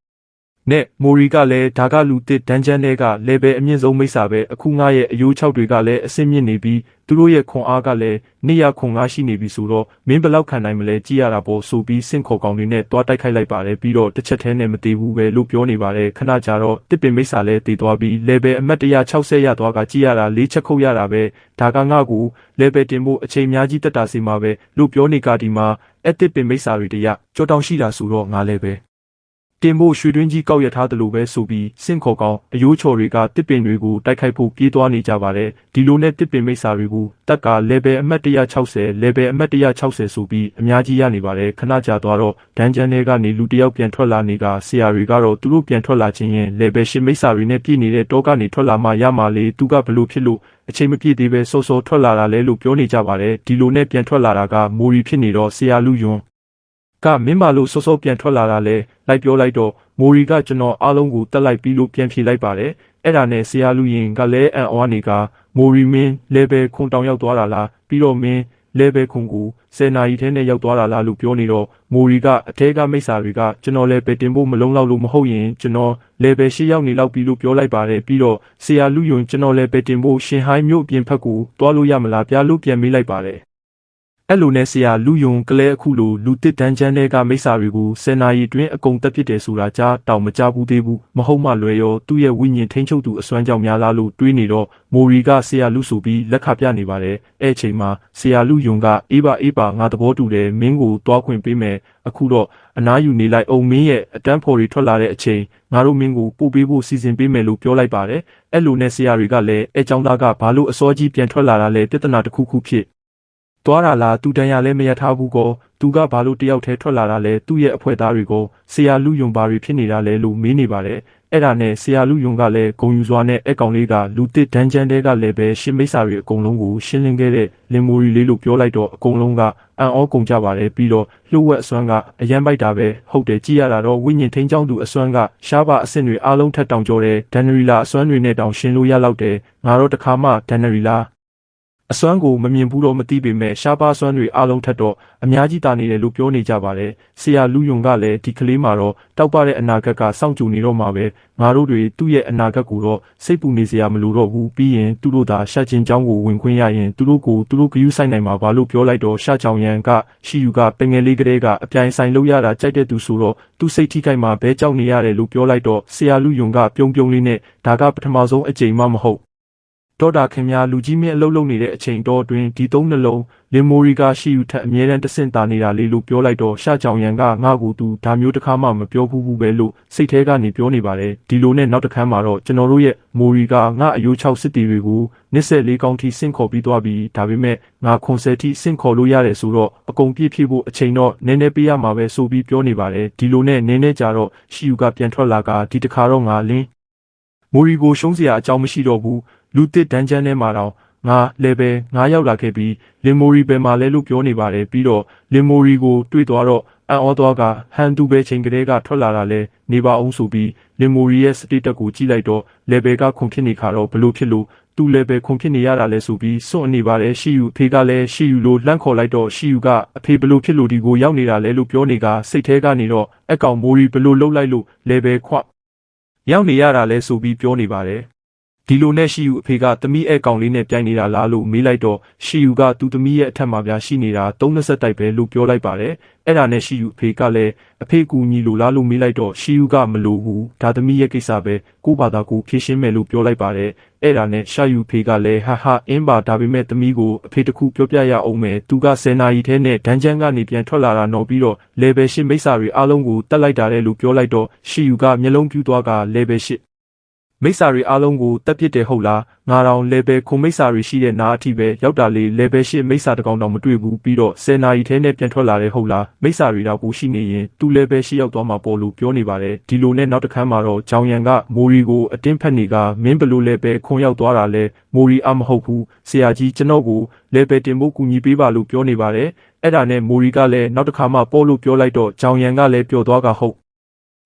နဲ့မိုရီကလည်းဒါကလူတစ်ဒန်ဂျန်တွေက level အမြင့်ဆုံးမိစ္ဆာပဲအခုငါရဲ့အယိုး6တွေကလည်းအဆင့်မြင့်နေပြီးသူတို့ရဲ့ခွန်အားကလည်း200ခွန်အားရှိနေပြီဆိုတော့မင်းဘလောက်ခံနိုင်မလဲကြည့်ရတာပေါ့ဆိုပြီးစင့်ခေါ်ကောင်တွေနဲ့တွားတိုက်ခိုက်လိုက်ပါတယ်ပြီးတော့တစ်ချက်တည်းနဲ့မသေးဘူးပဲလို့ပြောနေပါတယ်ခဏကြာတော့တစ်ပင်မိစ္ဆာလည်းတည်သွားပြီး level အမှတ်160ရသွားကကြည့်ရတာ4ချက်ခုတ်ရတာပဲဒါကငါ့ကို level တင်ဖို့အချိန်များကြီးတက်တာစီမှာပဲလို့ပြောနေကဒီမှာအဲ့တစ်ပင်မိစ္ဆာတွေတရကြောတောင်ရှိတာဆိုတော့ငါလည်းပဲတင်ဖို့ရွှေတွင်းကြီးကောက်ရထားတယ်လို့ပဲဆိုပြီးစင့်ခေါ်ကောင်အယိုးချော်တွေကတစ်ပင်တွေကိုတိုက်ခိုက်ဖို့ပြေးသွားနေကြပါတယ်ဒီလိုနဲ့တစ်ပင်မိစ္ဆာတွေကိုတက်က level အမှတ်160 level အမှတ်160ဆိုပြီးအများကြီးရနေပါတယ်ခဏကြာသွားတော့ဒန်ဂျန်တွေကနေလူတယောက်ပြန်ထွက်လာနေကဆရာတွေကတော့သူတို့ပြန်ထွက်လာခြင်းရင် level 10မိစ္ဆာတွေနဲ့ပြည့်နေတဲ့တောကနေထွက်လာမှရမှာလေသူကဘလို့ဖြစ်လို့အချိန်မပြည့်သေးပဲစောစောထွက်လာတာလဲလို့ပြောနေကြပါတယ်ဒီလိုနဲ့ပြန်ထွက်လာတာကမိုရီဖြစ်နေတော့ဆရာလူယွန်းကမင်းမလို့စောစောပြန်ထွက်လာတာလဲလိုက်ပြောလိုက်တော့မိုရီကကျွန်တော်အားလုံးကိုတက်လိုက်ပြီးလို့ပြန်ဖြေလိုက်ပါတယ်အဲ့ဒါနဲ့ဆရာလူရင်ကလည်းအံ့ဩနေကမိုရီမင်း level ခွန်တောင်ရောက်သွားတာလားပြီးတော့မင်း level ခွန်ကို10နာရီထဲနဲ့ရောက်သွားတာလားလို့ပြောနေတော့မိုရီကအထဲကမိစ္ဆာတွေကကျွန်တော် level တင်ဖို့မလုံးလောက်လို့မဟုတ်ရင်ကျွန်တော် level 8ရောက်နေလောက်ပြီလို့ပြောလိုက်ပါတယ်ပြီးတော့ဆရာလူယွန်ကျွန်တော် level တင်ဖို့ရှင်ဟိုင်းမြို့အပြင်ဘက်ကိုတွားလို့ရမလားပြလို့ပြန်မေးလိုက်ပါတယ်အဲ့လိုနဲ့ဆရာလူယုံကလေးအခုလိုလူတစ်တန်းချမ်းတဲ့ကမိစ္ဆာတွေကို10နာရီအတွင်းအကုန်တက်ဖြစ်တယ်ဆိုတာကြားတောင်မကြဘူးသေးဘူးမဟုတ်မှလွယ်ရောသူ့ရဲ့ဝိညာဉ်ထိန်းချုပ်သူအစွမ်းကြောင့်များလားလို့တွေးနေတော့မိုရီကဆရာလူဆိုပြီးလက်ခပြနေပါတယ်အဲ့အချိန်မှာဆရာလူယုံကအေးပါငါသဘောတူတယ်မင်းကိုတွားခွင့်ပေးမယ်အခုတော့အနားယူနေလိုက်အောင်မင်းရဲ့အတန်းဖော်တွေထွက်လာတဲ့အချိန်ငါတို့မင်းကိုပို့ပေးဖို့စီစဉ်ပေးမယ်လို့ပြောလိုက်ပါတယ်အဲ့လိုနဲ့ဆရာတွေကလည်းအဲကျောင်းသားကဘာလို့အစောကြီးပြန်ထွက်လာတာလဲပြဿနာတစ်ခုခုဖြစ်သွားတာလားသူတန်ရလဲမရထားဘူးကောသူကဘာလို့တယောက်တည်းထွက်လာတာလဲသူ့ရဲ့အဖွဲသားတွေကိုဆရာလူယုံဘာတွေဖြစ်နေတာလဲလို့မေးနေပါတယ် အဲ့ဒါနဲ့ဆရာလူယုံကလည်းဂုံယူစွာနဲ့အဲ့ကောင်လေးကလူတစ်ဒန်းချမ်းတဲကလည်းပဲရှင်းမိတ်စာတွေအကုန်လုံးကိုရှင်းလင်းခဲ့တဲ့လင်မိုရီလေးလို့ပြောလိုက်တော့အကုန်လုံးကအံ့ဩကုန်ကြပါတယ်ပြီးတော့လှုပ်ဝက်အစွမ်းကအရန်ပိုက်တာပဲဟုတ်တယ်ကြည့်ရတာတော့ဝိညာဉ်ထိန်းချောင်းသူအစွမ်းကရှားပါအဆင့်တွေအားလုံးထက်တောင်ကျော်တဲ့ဒန်နရီလာအစွမ်းတွေနဲ့တောင်ရှင်းလို့ရလောက်တယ်ငါတော့တခါမှဒန်နရီလာအစွမ်းကိုမမြင်ဘူးတော့မသိပေမဲ့ရှားပါစွမ်းတွေအားလုံးထက်တော့အများကြီးတာနေတယ်လို့ပြောနေကြပါတယ်ဆရာလူယုံကလည်းဒီကလေးမှာတော့တောက်ပတဲ့အနာဂတ်ကစောင့်ကြိုနေတော့မှာပဲငါတို့တွေသူ့ရဲ့အနာဂတ်ကိုတော့စိတ်ပူနေစရာမလိုတော့ဘူးပြီးရင်သူတို့သာရှာချင်းချောင်းကိုဝင်ခွင့်ရရင်သူတို့ဂရုစိုက်နိုင်မှာပါလို့ပြောလိုက်တော့ရှာချောင်ရန်ကရှီယူကပင်ငယ်လေးကလေးကအပြိုင်ဆိုင်လုပ်ရတာကြိုက်တဲ့သူဆိုတော့သူစိတ်ထိခိုက်မှာဘဲကြောက်နေရတယ်လို့ပြောလိုက်တော့ဆရာလူယုံကပြုံးလေးနဲ့ဒါကပထမဆုံးအကြိမ်မှမဟုတ်တော့တာခင်များလူကြီးမင်းအလုပ်လုပ်နေတဲ့အချိန်တော့တွင်ဒီသုံးနှလုံးလင်မိုရီကရှီယူထက်အမြဲတမ်းတဆင့်တာနေတာလေးလို့ပြောလိုက်တော့ရှာချောင်ရန်ကငါ့ကိုသူဒါမျိုးတစ်ခါမှမပြောဘူးပဲလို့စိတ်ထဲကနေပြောနေပါတယ်ဒီလိုနဲ့နောက်တစ်ခါမှာတော့ကျွန်တော်တို့ရဲ့မိုရီကငါအယိုး6စစ်တီတွေကိုနစ်ဆက်လေးကောင်းထိဆင့်ခေါ်ပြီးသွားပြီးဒါပေမဲ့ငါခွန်ဆယ်ထိဆင့်ခေါ်လို့ရတယ်ဆိုတော့အကုန်ပြည့်ဖြည့်ဖို့အချိန်တော့နည်းနည်းပေးရမှာပဲဆိုပြီးပြောနေပါတယ်ဒီလိုနဲ့နည်းနည်းကြာတော့ရှီယူကပြန်ထွက်လာကဒီတစ်ခါတော့ငါလင်းမိုရီကိုရှုံးစရာအကြောင်းမရှိတော့ဘူးလူတစ်ဒန်းချမ်းထဲမှာတော့ငါလည်းပဲငါရောက်လာခဲ့ပြီးလင်မိုရီပဲမှာလဲလို့ပြောနေပါတယ်ပြီးတော့လင်မိုရီကိုတွေ့သွားတော့အံ့ဩသွားကဟန်တူပဲချိန်ကလေးကထွက်လာတာလဲနေပါအောင်ဆိုပြီးလင်မိုရီရဲ့စတေတက်ကိုကြည့်လိုက်တော့လေဘယ်ကခုန်ဖြစ်နေခါတော့ဘလို့ဖြစ်လို့သူ့လေဘယ်ခုန်ဖြစ်နေရတာလဲဆိုပြီးစွန့်အနေပါတယ်ရှီယူအဖေကလည်းရှီယူလို့လှမ်းခေါ်လိုက်တော့ရှီယူကအဖေဘလို့ဖြစ်လို့ဒီကိုရောက်နေတာလဲလို့ပြောနေကစိတ်ထဲကနေတော့အကောင်မိုရီဘလို့လှုပ်လိုက်လို့လေဘယ်ခွရောက်နေရတာလဲဆိုပြီးပြောနေပါတယ်ဒီလိုနဲ့ရှီယူအဖေကသမီးအဲ့ကောင်လေးနဲ့ပြိုင်နေတာလားလို့မေးလိုက်တော့ရှီယူကသူ့သမီးရဲ့အထက်မှာပြရှိနေတာ30တိုက်ပဲလို့ပြောလိုက်ပါတယ်အဲ့ဒါနဲ့ရှီယူအဖေကလည်းအဖေကူညီလို့လားလို့မေးလိုက်တော့ရှီယူကမလို့ဘူးဒါသမီးရဲ့ကိစ္စပဲကိုဘာသာကိုဖြေရှင်းမယ်လို့ပြောလိုက်ပါတယ်အဲ့ဒါနဲ့ရှာယူဖေကလည်းဟာအင်းပါဒါပေမဲ့သမီးကိုအဖေတခုပြောပြရအောင်မယ်သူက10နာရီထဲနဲ့ဒန်းချမ်းကနေပြန်ထွက်လာတာတော့ပြီးတော့လေဘယ်8မိစ္ဆာတွေအားလုံးကိုတက်လိုက်တာလေလို့ပြောလိုက်တော့ရှီယူကမျက်လုံးပြူးသွားကလေဘယ်8မိစ္ဆာတွေအားလုံးကိုတက်ပစ်တယ်ဟုတ်လားငါတောင်လေဘယ်ခုမိစ္ဆာတွေရှိတဲ့နားအထိပဲရောက်တာလေလေဘယ်8မိစ္ဆာတကောင်တောင်မတွေ့ဘူးပြီးတော့10နာရီထဲနဲ့ပြန်ထွက်လာတယ်ဟုတ်လားမိစ္ဆာတွေတော့ကိုရှိနေရင်သူလေဘယ်8ရောက်သွားမှာပေါ်လို့ပြောနေပါတယ်ဒီလိုနဲ့နောက်တစ်ခါမှာတော့ဂျောင်ယန်ကမိုရီကိုအတင်းဖက်နေကမင်းဘလို့လေဘယ်ခွန်ရောက်သွားတာလဲမိုရီအမဟုတ်ဘူးဆရာကြီးကျွန်တော်ကိုလေဘယ်တင်ဖို့ကူညီပေးပါလို့ပြောနေပါတယ်အဲ့ဒါနဲ့မိုရီကလည်းနောက်တစ်ခါမှပေါ်လို့ပြောလိုက်တော့ဂျောင်ယန်ကလည်းပျော်သွားကဟုတ်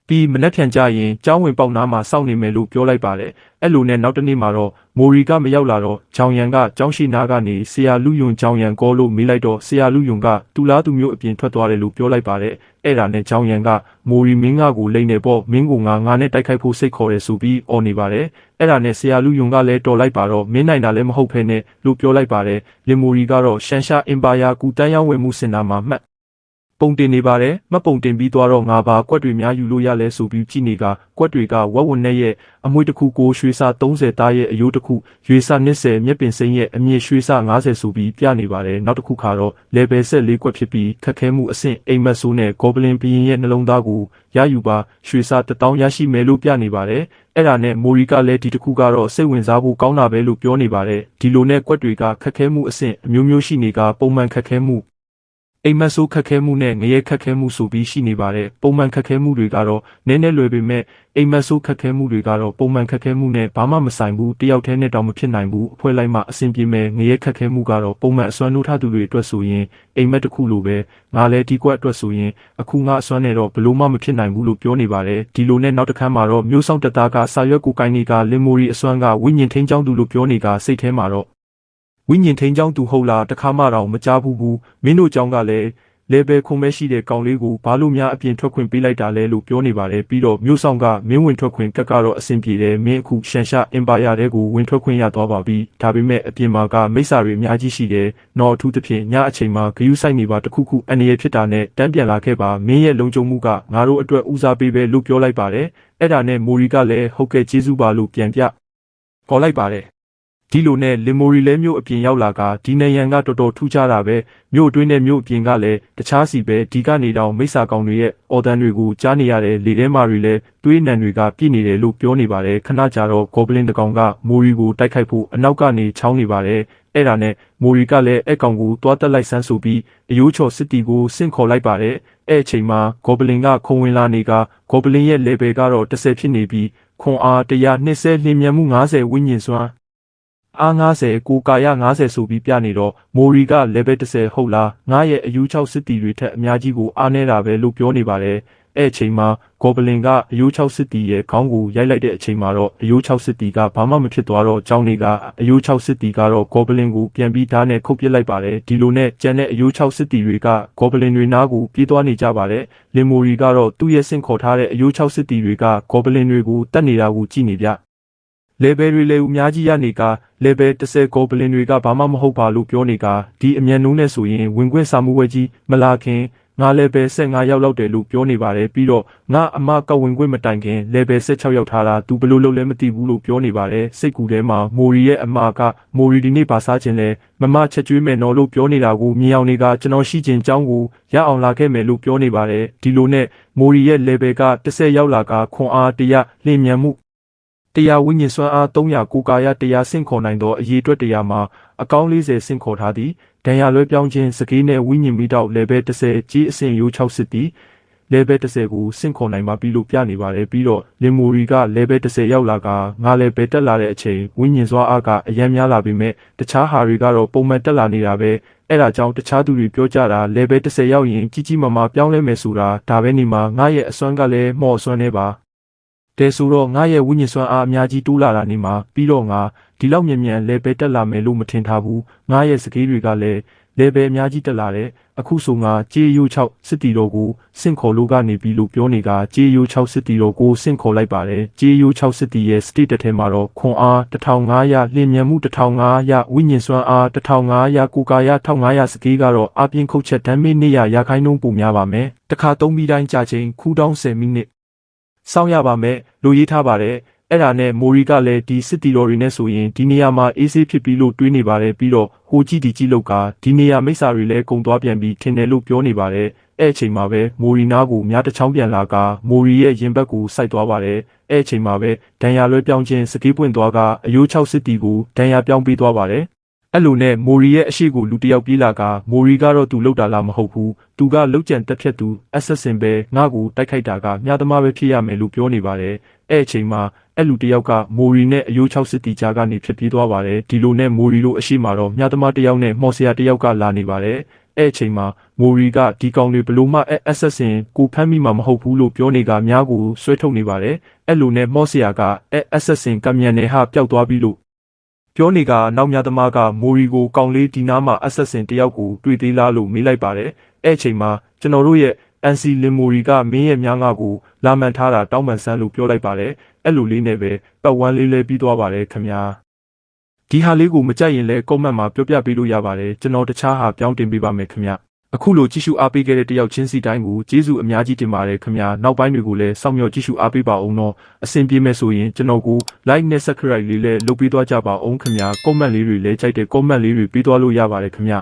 ပြီးမနှက်ဖြန်ကြရင်ကျောင်းဝင်ပေါက်နားမှာစောင့်နေမယ်လို့ပြောလိုက်ပါတယ်အဲ့လိုနဲ့နောက်တနေ့မှာတော့မိုရီကမရောက်လာတော့ဂျောင်ယန်ကကျောင်းရှိနားကနေဆရာလူယုံဂျောင်ယန်ကောလို့မေးလိုက်တော့ဆရာလူယုံကသူလားသူမျိုးအပြင်ထွက်သွားတယ်လို့ပြောလိုက်ပါတယ်အဲ့ဒါနဲ့ဂျောင်ယန်ကမိုရီမင်းကကိုလိမ့်နေပေါ့မင်းကငါနဲ့တိုက်ခိုက်ဖို့စိတ်ခေါ်တယ်ဆိုပြီးအော်နေပါတယ်အဲ့ဒါနဲ့ဆရာလူယုံကလည်းတော်လိုက်ပါတော့မင်းနိုင်တာလည်းမဟုတ်ဖ ೇನೆ လို့ပြောလိုက်ပါတယ်လင်မိုရီကတော့ရှန်ရှာအင်ပါယာကူတန်းရောင်းဝယ်မှုစင်တာမှာမှတ်ပုံတင်နေပါတယ်မပုံတင်ပြီးသွားတော့ငါပါကွက်တွေများယူလို့ရလဲဆိုပြီးကြည့်နေကကွက်တွေကဝက်ဝနဲ့ရဲ့အမွေတစ်ခုကိုရွှေစာ30သားရဲ့အယိုးတစ်ခုရွှေစာ20မြက်ပင်စိမ်းရဲ့အမြင့်ရွှေစာ90ဆိုပြီးပြနေပါတယ်နောက်တစ်ခုခါတော့ level 14ကွက်ဖြစ်ပြီးခက်ခဲမှုအဆင့်အိမ်မက်ဆိုးနဲ့ဂေါဘလင်ဘီရင်ရဲ့နှလုံးသားကိုရယူပါရွှေစာ1000ရရှိမယ်လို့ပြနေပါတယ်အဲ့ဒါနဲ့မိုရီကလည်းဒီတစ်ခုကတော့စိတ်ဝင်စားဖို့ကောင်းတာပဲလို့ပြောနေပါတယ်ဒီလိုနဲ့ကွက်တွေကခက်ခဲမှုအဆင့်အမျိုးမျိုးရှိနေကပုံမှန်ခက်ခဲမှုအိမ်မက်ဆိုးခက်ခဲမှုနဲ့ငရဲခက်ခဲမှုဆိုပြီးရှိနေပါတယ်ပုံမှန်ခက်ခဲမှုတွေကတော့နည်းနည်းလွယ်ပေမဲ့အိမ်မက်ဆိုးခက်ခဲမှုတွေကတော့ပုံမှန်ခက်ခဲမှုနဲ့ဘာမှမဆိုင်ဘူးတယောက်တည်းနဲ့တောင်မဖြစ်နိုင်ဘူးအဖွဲလိုက်မှအဆင်ပြေမယ်ငရဲခက်ခဲမှုကတော့ပုံမှန်အစွမ်းနှိုးထားသူတွေအတွက်ဆိုရင်အိမ်မက်တစ်ခုလိုပဲငါလည်းဒီကွက်အတွက်ဆိုရင်အခုငါအစွမ်းနဲ့တော့ဘလို့မှမဖြစ်နိုင်ဘူးလို့ပြောနေပါတယ်ဒီလိုနဲ့နောက်တစ်ခါမှာတော့မျိုးဆောင်တက်သားကစာရွက်ကိုကိုင်းနေကလင်မိုရီအစွမ်းကဝိညာဉ်ထိန်းချောင်းသူလို့ပြောနေကစိတ်ထဲမှာတော့ဝိညာဉ်ထိန်းချောင်းသူဟုတ်လားတခါမှတော့မကြားဘူးမင်းတို့เจ้าကလည်းလေဘယ်ခုံမဲရှိတဲ့ကောင်လေးကိုဘာလို့များအပြင်ထွက်ခွင့်ပေးလိုက်တာလဲလို့ပြောနေပါတယ်ပြီးတော့မျိုးဆောင်ကမင်းဝင်ထွက်ခွင့်ကတ်ကတော့အဆင်ပြေတယ်မင်းအခုရှန်ရှာအင်ပါယာတဲ့ကိုဝင်ထွက်ခွင့်ရသွားပါပြီဒါပေမဲ့အပြင်မှာကမိစ္ဆာတွေအများကြီးရှိတယ်နော်အထူးသဖြင့်ညအချိန်မှာဂယုစိုက်နေပါတခုခုအန္တရာယ်ဖြစ်တာနဲ့တန်းပြန်လာခဲ့ပါမင်းရဲ့လုံခြုံမှုကငါတို့အတွက်ဦးစားပေးပဲလို့ပြောလိုက်ပါတယ်အဲ့ဒါနဲ့မိုရီကလည်းဟုတ်ကဲ့ကျေးဇူးပါလို့ပြန်ပြခေါ်လိုက်ပါတယ်ဒီလိုနဲ့လင်မိုရီလဲမြို့အပြင်ရောက်လာကဒီနေရန်ကတော်တော်ထူးခြားတာပဲမြို့အတွင်းနဲ့မြို့အပြင်ကလည်းတခြားစီပဲဒီကနေတောင်မိစ္ဆာကောင်တွေရဲ့အော်တန်တွေကိုကြားနေရတယ်လေထဲမှာတွေလည်းတွေးနံတွေကပြည့်နေတယ်လို့ပြောနေပါတယ်ခဏကြာတော့ဂေါဘလင်တကောင်ကမိုရီကိုတိုက်ခိုက်ဖို့အနောက်ကနေချောင်းနေပါတယ်အဲ့ဒါနဲ့မိုရီကလည်းအဲ့ကောင်ကိုတွားတက်လိုက်ဆန်းဆိုပြီးအယိုးချော်စစ်တီကိုဆင့်ခေါ်လိုက်ပါတယ်အဲ့အချိန်မှာဂေါဘလင်ကခုံဝင်လာနေကဂေါဘလင်ရဲ့ level ကတော့10ဖြစ်နေပြီး ခွန်အား100နှစ်ဆဲလျင်မြန်မှု90ဝိညာဉ်စွမ်းအား90ကိုကာယ90ဆိုပြီးပြနေတော့မိုရီက level 10ဟုတ်လားငါရဲ့အယူ6စစ်တီတွေထက်အများကြီးကိုအားနေတာပဲလို့ပြောနေပါတယ်အဲ့အချိန်မှာဂေါဘလင်ကအယိုး6စစ်တီရဲ့ခေါင်းကိုရိုက်လိုက်တဲ့အချိန်မှာတော့အယိုး6စစ်တီကဘာမှမဖြစ်သွားတော့ကျောင်းနေကအယိုး6စစ်တီကတော့ဂေါဘလင်ကိုပြန်ပြီးဓာတ်နဲ့ခုတ်ပစ်လိုက်ပါတယ်ဒီလိုနဲ့ကျန်တဲ့အယိုး6စစ်တီတွေကဂေါဘလင်တွေနားကိုပြေးသွားနေကြပါတယ်လင်မိုရီကတော့သူ့ရဲ့ဆင့်ခေါ်ထားတဲ့အယိုး6စစ်တီတွေကဂေါဘလင်တွေကိုတတ်နေတာကိုကြည့်နေပြlevel တွေလည်းအများကြီးရနေက level 10ဂေါဘလင်တွေကဘာမှမဟုတ်ပါလို့ပြောနေကဒီအမြန်နှုန်းနဲ့ဆိုရင်ဝင်ခွင့်စာမှုဝဲကြီးမလာခင်ငါ level 15ရောက်လောက်တယ်လို့ပြောနေပါတယ်ပြီးတော့ငါအမကဝင်ခွင့်မတိုင်ခင် level 16ရောက်ထားတာသူဘယ်လိုလုပ်လဲမသိဘူးလို့ပြောနေပါတယ်စိတ်ကူထဲမှာမိုရီရဲ့အမကမိုရီဒီနေ့ပါစားခြင်းလဲမမချက်ကျွေးမယ်နော်လို့ပြောနေတာကိုမြင်အောင်တွေကကျွန်တော်ရှိခြင်းအကြောင်းကိုရအောင်လာခဲ့မယ်လို့ပြောနေပါတယ်ဒီလိုနဲ့မိုရီရဲ့ level က10ရောက်လာကခွန်အား100လျင်မြန်မှု100ဝိညာဉ်စွမ်းအား300ကိုကာယ100ဆင့်ခေါ်နိုင်သောအရေးအတွက်100မှာအကောင်း40ဆင့်ခေါ်ထားသည်ဒဏ်ရာလွဲပြောင်းခြင်းစကေးနဲ့ဝိညာဉ်မိတောက် level 10ကြီးအဆင့်ရိုး6စစ်သည် level 10ကိုဆင့်ခေါ်နိုင်မှာပြီလို့ပြနေပါတယ်ပြီးတော့လင်မိုရီက level 10ရောက်လာကငါလည်းပဲတက်လာတဲ့အချိန်ဝိညာဉ်စွမ်းအားကအယံများလာပေမဲ့တခြားဟာတွေကတော့ပုံမှန်တက်လာနေတာပဲအဲ့ဒါကြောင့်တခြားသူတွေပြောကြတာ level 10ရောက်ရင်ကြီးကြီးမားမားပြောင်းလဲမယ်ဆိုတာဒါပဲနေမှာငါရဲ့အစွမ်းကလည်းမော့အစွမ်းနေပါတဲဆိုတော့ငါရဲ့ဝိညာဉ်စွမ်းအားအများကြီးတိုးလာတာနေမှာပြီးတော့ငါဒီလောက်မြန်မြန်လေဘယ်တက်လာမယ်လို့မထင်ထားဘူးငါရဲ့စကေးတွေကလည်းလေဘယ်အများကြီးတက်လာတယ်အခုဆိုငါကြေးရိုး6စစ်တီတော်ကိုစင့်ခေါ်လို့ကနေပြီလို့ပြောနေတာကြေးရိုး6စစ်တီတော်ကိုစင့်ခေါ်လိုက်ပါတယ်ကြေးရိုး6စစ်တီရဲ့ state တစ်ထဲမှာတော့ခွန်အား1500လျင်မြန်မှု1500ဝိညာဉ်စွမ်းအား1500ကိုကာယ1500စကေးကတော့အပြင်ခုတ်ချက်ဒမ်းမေးနေရရာခိုင်နှုန်းပိုများပါမယ်တစ်ခါ3မိတိုင်းကြာချိန်ခူးတောင်း10မိနစ်စောင့်ရပါမယ်လို့ရေးထားပါတယ်အဲ့ဒါနဲ့မိုရီကလည်းဒီစစ်တီတော်တွေနဲ့ဆိုရင်ဒီနေရာမှာအေးဆေးဖြစ်ပြီးလို့တွေးနေပါတယ်ပြီးတော့ဟိုကြည့်ဒီကြည့်လောက်ကဒီနေရာမိစ္ဆာတွေလည်းကုံသွားပြန်ပြီးထင်တယ်လို့ပြောနေပါတယ်အဲ့အချိန်မှာပဲမိုရီနာကိုများတစ်ချောင်းပြန်လာကမိုရီရဲ့ရင်ဘတ်ကိုစိုက်သွားပါတယ်အဲ့အချိန်မှာပဲဒဏ်ရာလွဲပြောင်းခြင်းစကေးပွင့်သွားကအယိုး6စစ်တီကိုဒဏ်ရာပြောင်းပေးသွားပါတယ်အဲ့လိုနဲ့မိုရီရဲ့အရှိကိုလူတယောက်ပြေးလာကမိုရီကတော့သူလောက်တာလားမဟုတ်ဘူးသူကလောက်ကြံတက်ဖြတ်သူ assassin ပဲငါ့ကိုတိုက်ခိုက်တာကမြားသမားပဲဖြစ်ရမယ်လို့ပြောနေပါတယ်အဲ့အချိန်မှာအဲ့လူတယောက်ကမိုရီနဲ့အယိုး6စစ်တီကြားကနေဖြစ်ပြေးသွားပါတယ်ဒီလိုနဲ့မိုရီတို့အရှိမှာတော့မြားသမားတယောက်နဲ့မော်ဆရာတယောက်ကလာနေပါတယ်အဲ့အချိန်မှာမိုရီကဒီကောင်တွေဘလို့မှ assassin ကိုဖမ်းမိမှာမဟုတ်ဘူးလို့ပြောနေတာများကိုဆွဲထုတ်နေပါတယ်အဲ့လိုနဲ့မော်ဆရာကassassin ကမြန်နေဟာပျောက်သွားပြီလို့ပြောနေကနောက်များသမားကမိုရီကိုကောင်လေးဒီနားမှာ assassin တယောက်ကိုတွေ့သေးလားလို့မေးလိုက်ပါတယ်အဲ့အချိန်မှာကျွန်တော်တို့ရဲ့NC လင်မိုရီကမင်းရဲ့များငါကိုလာမှန်ထားတာတောင်းပန်ဆန်းလို့ပြောလိုက်ပါတယ်အဲ့လိုလေးနဲ့ပဲပတ်ဝန်းလေးလဲပြီးသွားပါတယ်ခင်ဗျာဒီဟာလေးကိုမကြိုက်ရင်လည်းကွန်မန့်မှာပြောပြပေးလို့ရပါတယ်ကျွန်တော်တခြားဟာပြောင်းတင်ပေးပါမယ်ခင်ဗျာအခုလိုကြည့်ရှုအားပေးခဲ့တဲ့တယောက်ချင်းစီတိုင်းကိုကျေးဇူးအများကြီးတင်ပါတယ်ခင်ဗျာနောက်ပိုင်းတွေကိုလည်းစောင့်မျှော်ကြည့်ရှုအားပေးပါအောင်တော့အဆင်ပြေမယ်ဆိုရင်ကျွန်တော်ကို like နဲ့ subscribe လေးလည်းလုပ်ပေးသွားကြပါအောင်ခင်ဗျာ comment လေးတွေလည်းကြိုက်တဲ့ comment လေးတွေပေးသွားလို့ရပါတယ်ခင်ဗျာ